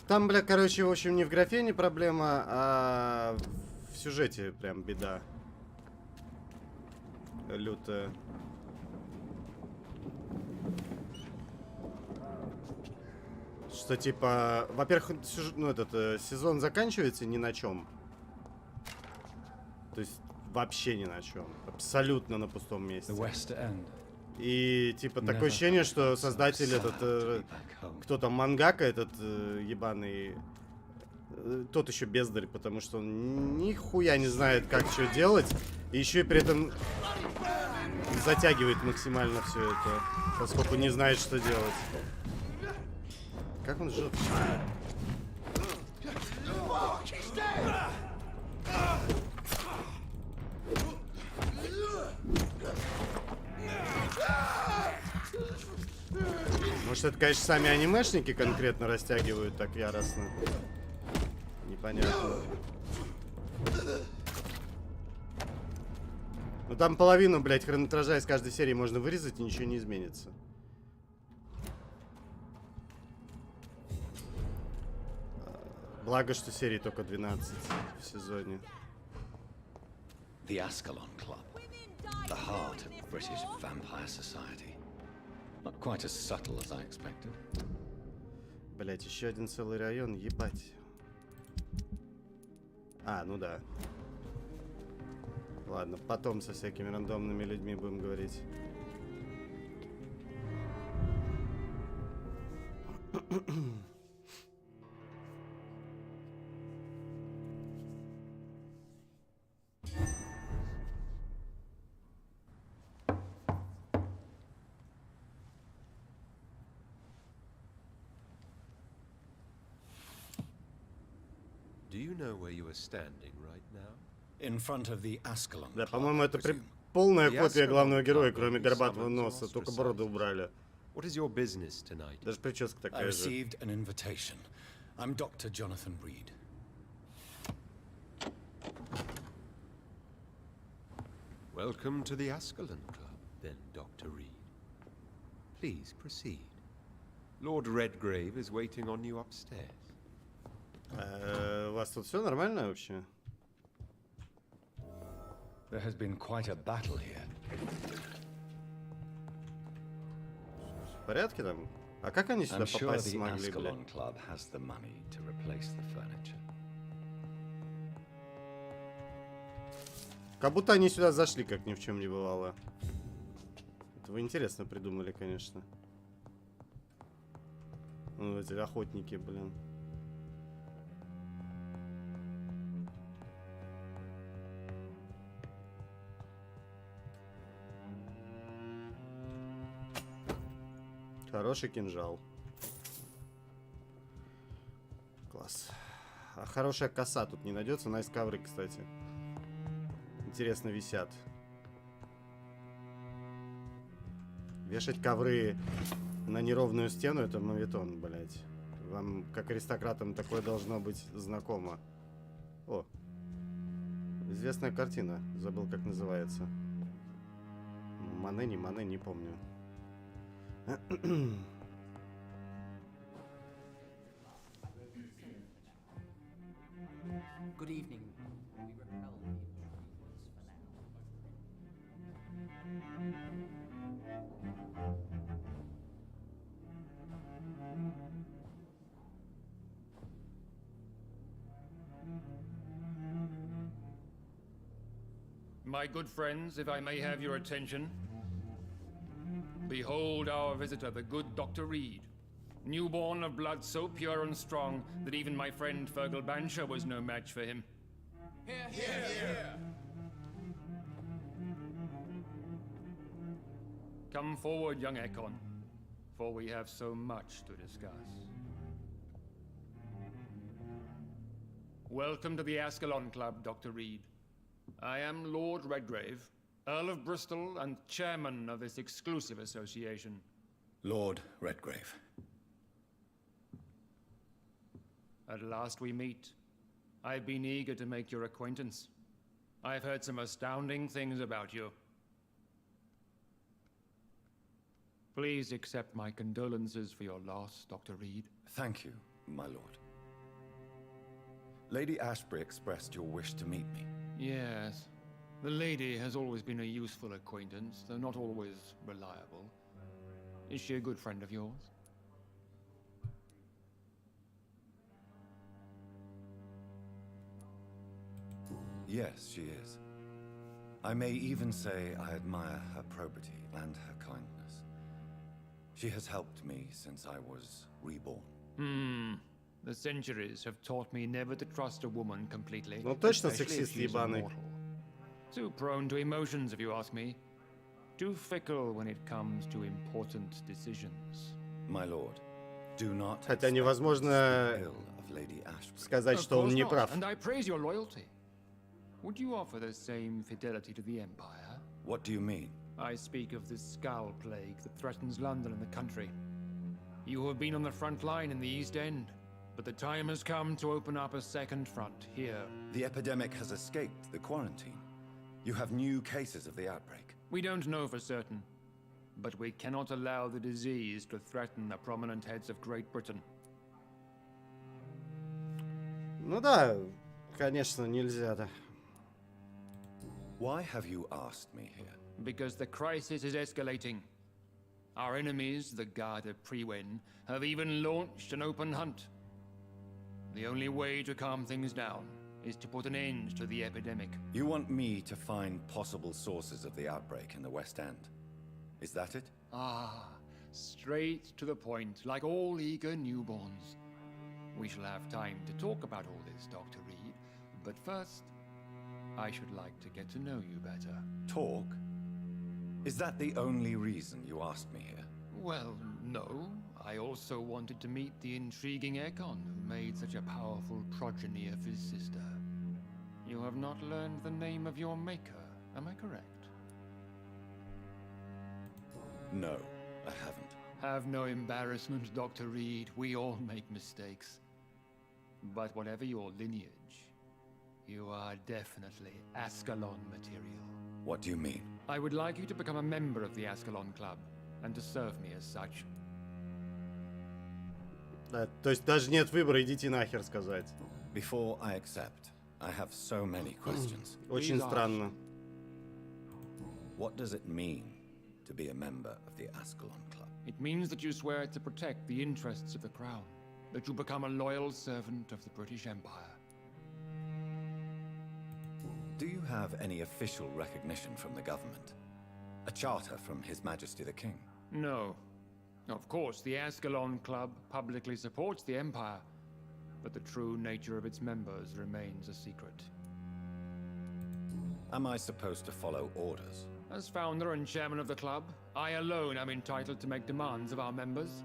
Там, бля, короче, в общем, не в графене проблема, а в сюжете прям беда. Лютая. Что типа, во-первых, ну этот сезон заканчивается ни на чем. То есть вообще ни на чем. Абсолютно на пустом месте. И типа такое ощущение, что создатель этот, кто там, мангака этот ебаный, Тот еще бездарь, потому что он нихуя не знает, как что делать. И еще и при этом затягивает максимально все это, поскольку не знает, что делать. Как он жив? Может, это, конечно, сами анимешники конкретно растягивают так яростно. Непонятно. Ну там половину, блядь, хронометража из каждой серии можно вырезать, и ничего не изменится. Благо, что серий только 12 в сезоне. The Ascalon Club, the heart of British vampire society. Not quite as subtle as I expected. Блять, еще один целый район, ебать. А, ну да. Ладно, потом со всякими рандомными людьми будем говорить. Do you know where you are standing right now? In front of the Ascalon. Да, по-моему, это полная копия главного героя, кроме горбатого носа, только бороду убрали. What is your business tonight? Даже прическа I такая же. received an invitation. I'm Dr. Jonathan Reed. Welcome to the Ascalon Club, then, Dr. Reed. Please proceed. Lord Redgrave is waiting on you upstairs. У вас тут все нормально вообще? There has been quite a battle here. В порядке там? А как они сюда I'm sure попасть the смогли, блядь? Ascalon Club has the money to replace the furniture. Как будто они сюда зашли, как ни в чем не бывало. Это вы интересно придумали, конечно. Ну, эти охотники, блин. Хороший кинжал. Класс. А хорошая коса тут не найдется. Найс ковры, кстати. Интересно висят. Вешать ковры на неровную стену — это моветон, блять. Вам, как аристократам, такое должно быть знакомо. О. Известная картина. Забыл, как называется. Мане, не помню. Good evening. My good friends, if I may have your attention. Behold our visitor, the good Dr. Reed. Newborn of blood so pure and strong that even my friend Fergal Bansher was no match for him. Here. Come forward, young Ekon, for we have so much to discuss. Welcome to the Ascalon Club, Dr. Reed. I am Lord Redgrave, Earl of Bristol and chairman of this exclusive association. Lord Redgrave. At last we meet. I've been eager to make your acquaintance. I've heard some astounding things about you. Please accept my condolences for your loss, Dr. Reed. Thank you, my lord. Lady Ashbury expressed your wish to meet me. Yes. The lady has always been a useful acquaintance, though not always reliable. Is she a good friend of yours? Yes, she is. I may even say I admire her probity and her kindness. She has helped me since I was reborn. The centuries have taught me never to trust a woman completely. Ну точно especially if сексист she is ебаный. immortal. Too prone to emotions, if you ask me. Too fickle when it comes to important decisions. My lord, do not Хотя невозможно сказать, что он не прав. And I praise your loyalty. Would you offer the same fidelity to the Empire? What do you mean? I speak of the Skull Plague that threatens London and the country. You have been on the front line in the East End, but the time has come to open up a second front here. The epidemic has escaped the quarantine. You have new cases of the outbreak. We don't know for certain, but we cannot allow the disease to threaten the prominent heads of Great Britain. Ну да, конечно, нельзя, да. Why have you asked me here? Because the crisis is escalating. Our enemies, the Guard of Priwen, have even launched an open hunt. The only way to calm things down is to put an end to the epidemic. You want me to find possible sources of the outbreak in the West End? Is that it? Ah, straight to the point, like all eager newborns. We shall have time to talk about all this, Dr. Reed, but first, I should like to get to know you better. Talk? Is that the only reason you asked me here? Well, no. I also wanted to meet the intriguing Ekon who made such a powerful progeny of his sister. You have not learned the name of your maker, am I correct? No, I haven't. Have no embarrassment, Dr. Reed. We all make mistakes. But whatever your lineage, you are definitely Ascalon material. What do you mean? I would like you to become a member of the Ascalon Club, and to serve me as such. Да, то есть даже нет выбора, идите нахер сказать. Before I accept, I have so many questions. Очень странно. What does it mean to be a member of the Ascalon Club? It means that you swear to protect the interests of the Crown, that you become a loyal servant of the British Empire. Do you have any official recognition from the government? A charter from His Majesty the King? No. Of course, the Ascalon Club publicly supports the Empire, but the true nature of its members remains a secret. Am I supposed to follow orders? As founder and chairman of the club, I alone am entitled to make demands of our members,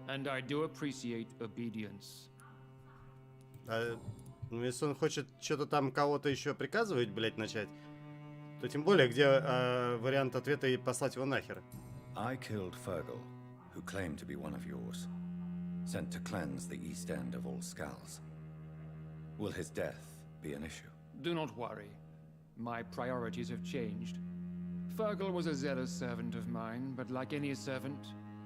and I do appreciate obedience. Ну, если он хочет что-то там кого-то еще приказывать, блять, начать, то тем более, где вариант ответа и послать его нахер. I killed Fergal, who claimed to be one of yours, sent to cleanse the East End of all skulls. Will his death be an issue? Do not worry. My priorities have changed. Fergal was a zealous servant of mine, but like any servant,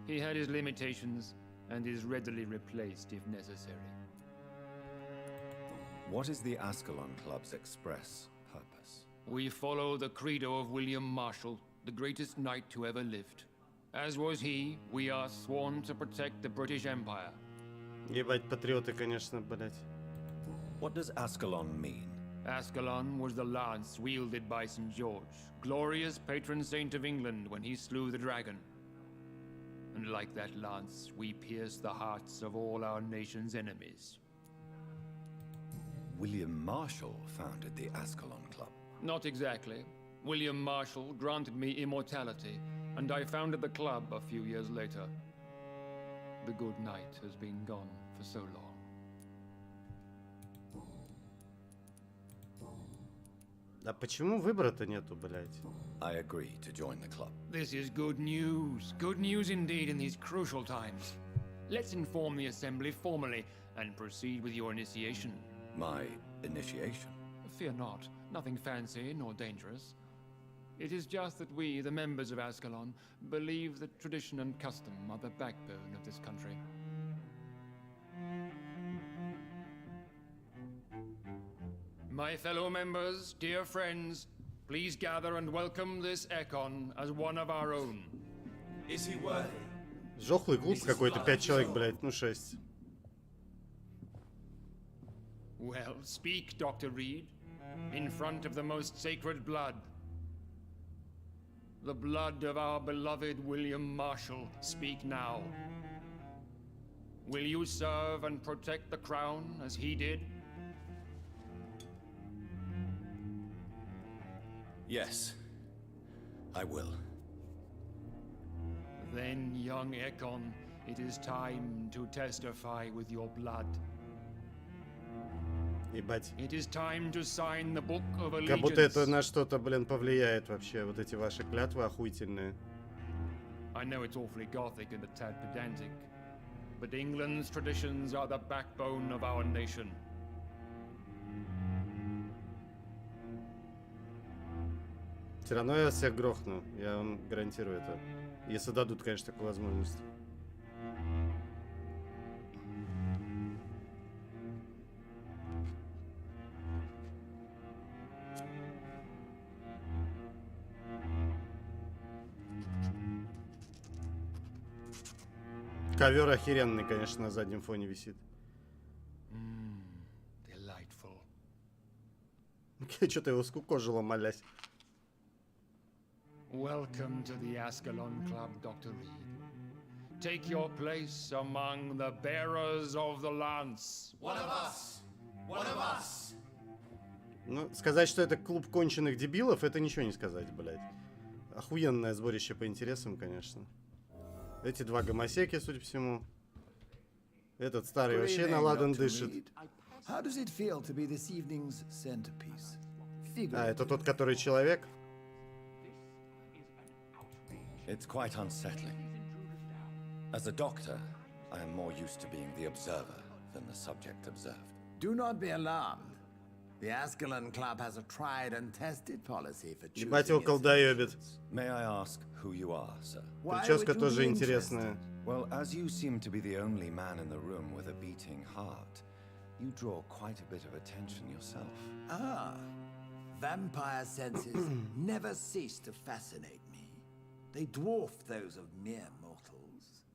he had his limitations and is readily replaced if necessary. What is the Ascalon Club's express purpose? We follow the credo of William Marshall, the greatest knight who ever lived. As was he, we are sworn to protect the British Empire. Ебать, патриоты, конечно, блять. What does Ascalon mean? Ascalon was the lance wielded by St. George, glorious patron saint of England when he slew the dragon. And like that lance, we pierce the hearts of all our nation's enemies. William Marshall founded the Ascalon Club. Not exactly. William Marshall granted me immortality, and I founded the club a few years later. The good knight has been gone for so long. А почему выбора-то нету, блять? I agree to join the club. This is good news. Good news indeed in these crucial times. Let's inform the Assembly formally and proceed with your initiation. My initiation? Fear not. Nothing fancy nor dangerous. It is just that we, the members of Ascalon, believe that tradition and custom are the backbone of this country. My fellow members, dear friends, please gather and welcome this Ekon as one of our own. Is he worthy? Жохлый клуб какой-то, 5 человек, блять, ну 6. Well, speak, Dr. Reed, in front of the most sacred blood. The blood of our beloved William Marshall, speak now. Will you serve and protect the crown as he did? Yes, I will. Then, young Ekon, it is time to testify with your blood. Ебать. It is time to sign the book of allegiance. Как будто это на что-то, блин, повлияет вообще, вот эти ваши клятвы охуительные. I know it's awfully gothic and a tad pedantic, but England's traditions are the backbone of our nation. Все равно я всех грохну, я вам гарантирую это. Если дадут, конечно, такую возможность. Ковер охеренный, конечно, на заднем фоне висит. Delightful. Что-то его скукожило, молясь. Welcome to the Ascalon Club, Dr. Reed. Take your place among the bearers of the lance. One of us! One of us! Ну, сказать, что это клуб конченых дебилов, это ничего не сказать, блядь. Охуенное сборище по интересам, конечно. Эти два гомосеки, судя по всему. Этот старый вообще на ладан дышит. How does it feel to be this evening's centerpiece? А, это тот, который человек? It's quite unsettling. As a doctor, I am more used to being the observer than the subject observed. Do not be alarmed. The Ascalon Club has a tried and tested policy for choosing. Ебать его колдоебит. May I ask who you are, sir? Прическа тоже интересная. Well, as you seem to be the only man in the room with a beating heart, you draw quite a bit of attention yourself. Ah, vampire senses never cease to fascinate me. They dwarf those of mere mortals.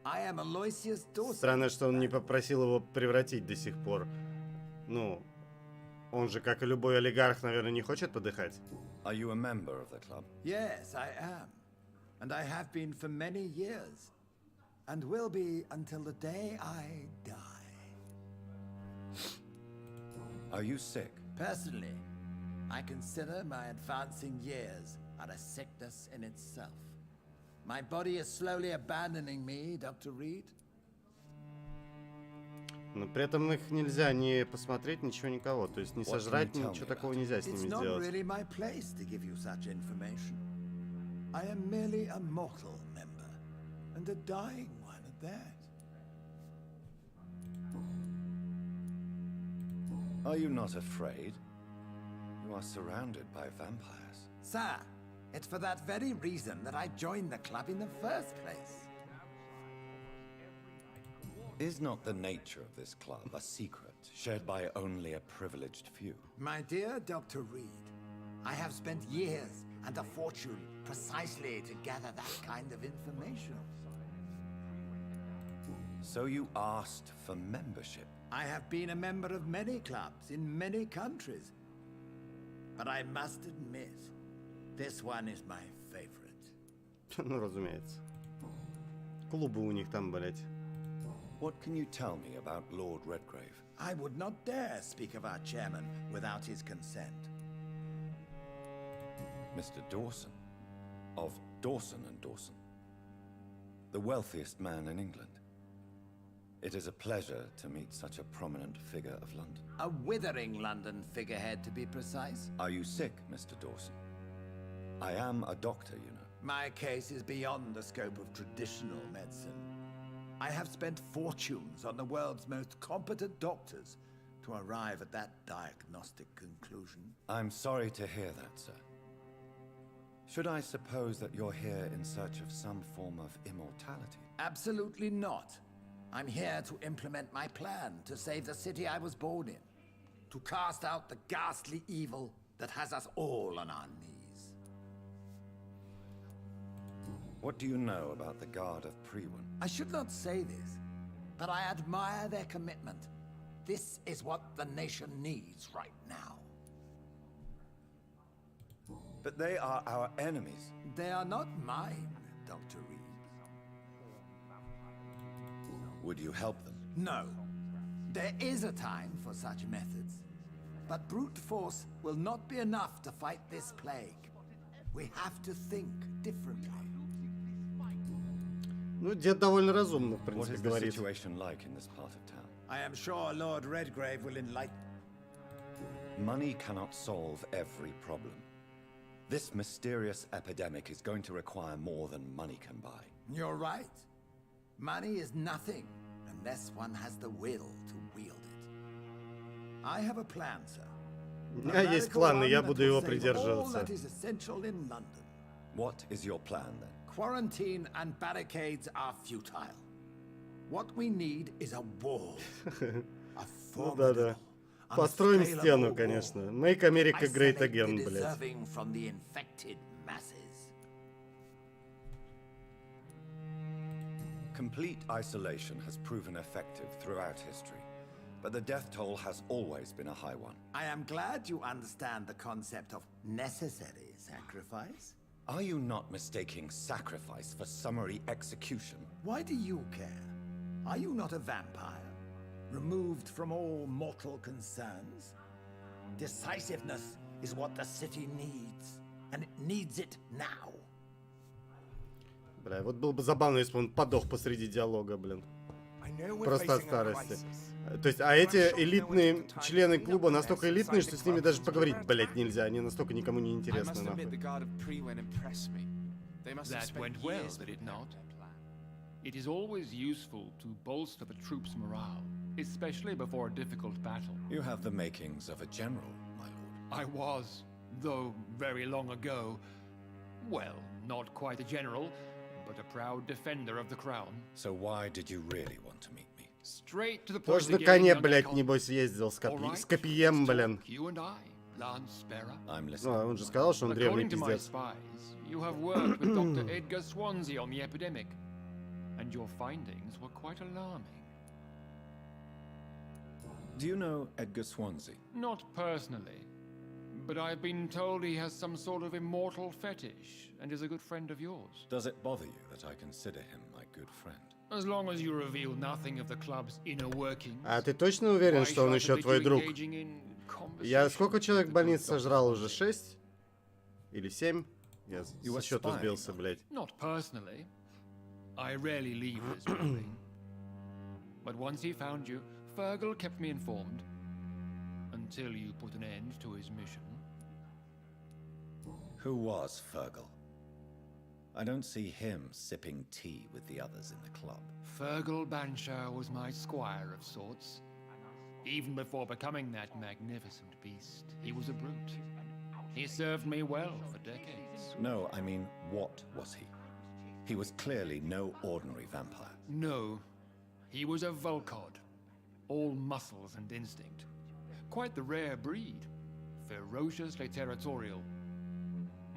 I am Aloysius Dawson. Странно, что он не попросил его превратить до сих пор. Ну, он же, как и любой олигарх, наверное, не хочет подыхать. Are you a member of the club? Yes, I am. And I have been for many years. And will be until the day I die. Are you sick? Personally, I consider my advancing years are a sickness in itself. My body is slowly abandoning me, Dr. Reed. Но при этом их нельзя ни посмотреть, ничего, никого. То есть не сожрать, ничего такого нельзя с ними It's not сделать. really my place to give you such information. I am merely a mortal member, and a dying one at that. Are you not afraid? You are surrounded by vampires. Sir, it's for that very reason that I joined the club in the first place. Is not the nature of this club a secret shared by only a privileged few? My dear Dr. Reed, I have spent years and a fortune precisely to gather that kind of information. So you asked for membership? I have been a member of many clubs in many countries. But I must admit, this one is my favorite. Ну, разумеется. Клубы у них там, блять. What can you tell me about Lord Redgrave? I would not dare speak of our chairman without his consent. Mr. Dawson, of Dawson and Dawson, the wealthiest man in England. It is a pleasure to meet such a prominent figure of London. A withering London figurehead, to be precise. Are you sick, Mr. Dawson? I am a doctor, you know. My case is beyond the scope of traditional medicine. I have spent fortunes on the world's most competent doctors to arrive at that diagnostic conclusion. I'm sorry to hear that, sir. Should I suppose that you're here in search of some form of immortality? Absolutely not. I'm here to implement my plan to save the city I was born in. To cast out the ghastly evil that has us all on our knees. What do you know about the Guard of Prewin? I should not say this, but I admire their commitment. This is what the nation needs right now. But they are our enemies. They are not mine, Dr. Reed. Would you help them? No. There is a time for such methods. But brute force will not be enough to fight this plague. We have to think differently. Ну, дед довольно разумно, в What принципе, is the говорит. situation like in this part of town? I am sure Lord Redgrave will enlighten. Money cannot solve every problem. This mysterious epidemic is going to require more than money can buy. You're right. Money is nothing unless one has the will to wield it. I have a plan, sir. У меня есть план, и я буду его придерживаться. All that is essential in London. What is your plan then? Quarantine and barricades are futile. What we need is a wall. A Ну да-да. Построим стену, конечно. Make America Great Again, блядь. From the infected masses. Complete isolation has proven effective throughout history, but the death toll has always been a high one. I am glad you understand the concept of necessary sacrifice. Are you not mistaking sacrifice for summary execution? Why do you care? Are you not a vampire, removed from all mortal concerns? Decisiveness is what the city needs, and it needs it now. Бля, вот было бы забавно, если бы он подох посреди диалога, блин. Просто от старости. То есть, а эти элитные члены клуба настолько элитные, что с ними даже поговорить, блять, нельзя. Они настолько никому не интересны, нахуй. That went well, did it not? It is always useful to bolster the troops' morale, especially before a difficult battle. You have the makings of a general, my lord. I was, though very long ago. Well, not quite a general, but a proud defender of the crown. So why did you really want to meet me? Straight to the point. Тоже на коне, блядь, небось ездил с копьем, блин. You and I, Lance Sparrow. I'm listening. Ну, он же сказал, что он древний According to my пиздец. spies, you have worked with Dr. Edgar Swansea on the epidemic, and your findings were quite alarming. Do you know Edgar Swansea? Not personally, but I've been told he has some sort of immortal fetish and is a good friend of yours. Does it bother you that I consider him my good friend? As long as you reveal nothing of the club's inner workings. А ты точно уверен, что он еще твой друг? Я сколько человек в больнице сожрал уже? 6? Или 7? Я со счету сбился, блядь. Not personally. I rarely leave this building. But once he found you, Fergal kept me informed. Until you put an end to his mission. Who was Fergal? I don't see him sipping tea with the others in the club. Fergal Banshire was my squire of sorts. Even before becoming that magnificent beast, he was a brute. He served me well for decades. No, I mean, what was he? He was clearly no ordinary vampire. No, he was a Volcod. All muscles and instinct. Quite the rare breed. Ferociously territorial.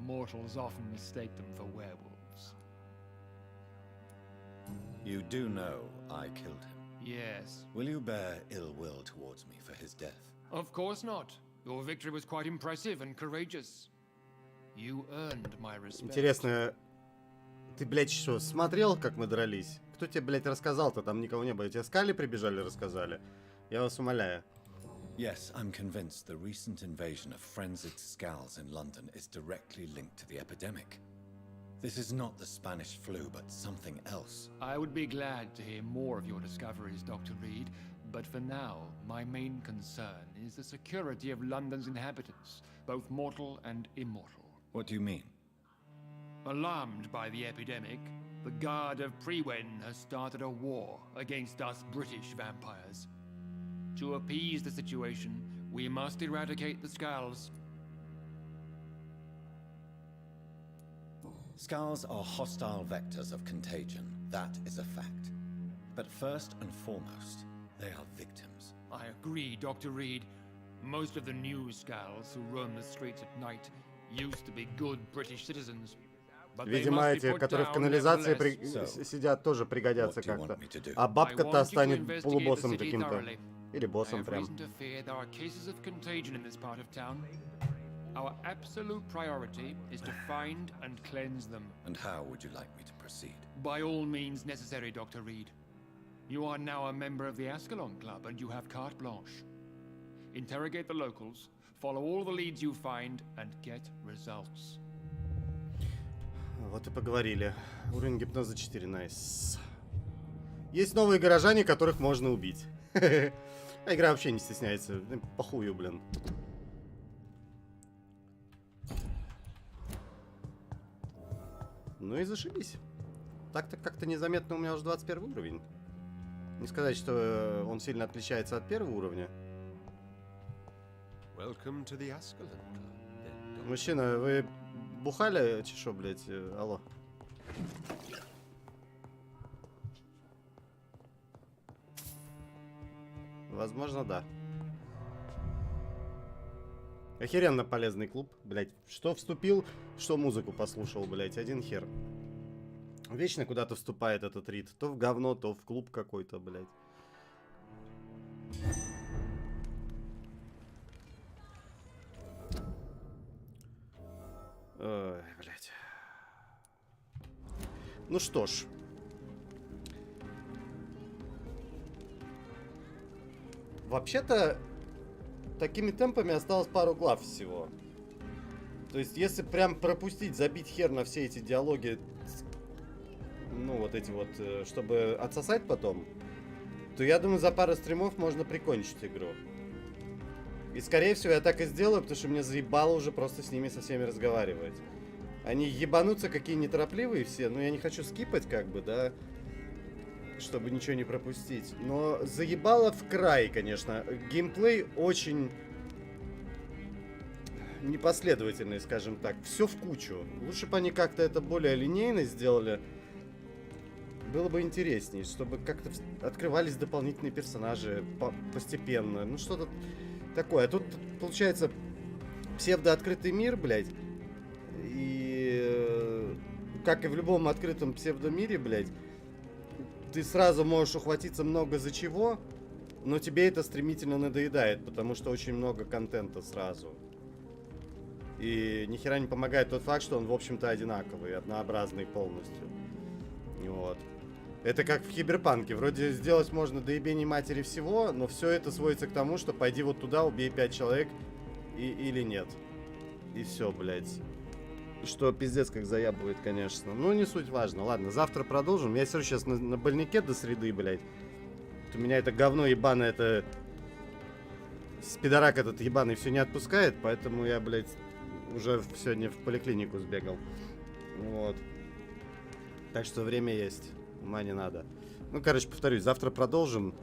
Mortals often mistake them for werewolves. You do know I killed him? Yes. Will you bear ill will towards me for his death? Of course not. Your victory was quite impressive and courageous. You earned my respect. Интересно, ты, блядь, что, смотрел, как мы дрались? Кто тебе, блядь, рассказал-то? Там никого не было. Тебе скали прибежали, рассказали? Я вас умоляю. Yes, I'm convinced the recent invasion of frenzied Scals in London is directly linked to the epidemic. This is not the Spanish flu, but something else. I would be glad to hear more of your discoveries, Dr. Reed, but for now, my main concern is the security of London's inhabitants, both mortal and immortal. What do you mean? Alarmed by the epidemic, the Guard of Prewen has started a war against us British vampires. To appease the situation, we must eradicate the Scals. Scals are hostile vectors of contagion, that is a fact. But first and foremost, they are victims. I agree, Dr. Reed. Most of the new Scals who roam the streets at night used to be good British citizens. Видимо, эти, которые в канализации сидят, тоже пригодятся как-то. А бабка-то станет полубоссом каким-то. Или боссом прям. Our absolute priority is to find and cleanse them. And how would you like me to proceed? By all means necessary, Dr. Reed. You are now a member of the Ascalon Club, and you have carte blanche. Interrogate the locals, follow all the leads you find, and get results. Вот и поговорили. Уровень гипноза 4, найс. Есть новые горожане, которых можно убить. А игра вообще не стесняется. Похую, блин. Ну и зашибись. Так-то как-то незаметно у меня уже 21 уровень. Не сказать, что он сильно отличается от первого уровня. Мужчина, вы бухали, чешо, блядь? Алло. Возможно, да. Охеренно полезный клуб, блядь. Что вступил, что музыку послушал, блядь. Один хер. Вечно куда-то вступает этот Рид. То в говно, то в клуб какой-то, блядь. Ой, блядь. Ну что ж. Вообще-то, такими темпами осталось пару глав всего. То есть, если прям пропустить, забить хер на все эти диалоги, ну, вот эти вот, чтобы отсосать потом, то я думаю, за пару стримов можно прикончить игру. И, скорее всего, я так и сделаю, потому что мне заебало уже просто с ними со всеми разговаривать. Они ебанутся какие неторопливые все, но я не хочу скипать, как бы, да, чтобы ничего не пропустить. Но заебало в край, конечно. Геймплей очень непоследовательный, скажем так. Все в кучу. Лучше бы они как-то это более линейно сделали. Было бы интереснее, чтобы как-то открывались дополнительные персонажи постепенно. Ну, что-то такое. А тут, получается, псевдооткрытый мир, блядь. И как и в любом открытом псевдомире, блядь, ты сразу можешь ухватиться много за чего, но тебе это стремительно надоедает, потому что очень много контента сразу. И ни хера не помогает тот факт, что он, в общем-то, одинаковый, однообразный полностью. Вот. Это как в Киберпанке. Вроде сделать можно до ебени матери всего, но все это сводится к тому, что пойди вот туда, убей 5 человек или нет. И все, блядь. Что пиздец как заябывает, конечно. Ну, не суть важно. Ладно, завтра продолжим. Я сижу сейчас на больнике до среды, блядь. Вот у меня это говно ебаное, это... Спидорак этот ебаный все не отпускает, поэтому я, блядь, уже сегодня в поликлинику сбегал. Вот. Так что время есть. Ума не надо. Ну, короче, повторюсь, завтра продолжим,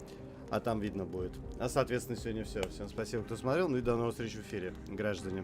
а там видно будет. А, соответственно, сегодня все. Всем спасибо, кто смотрел. Ну и до новых встреч в эфире, граждане.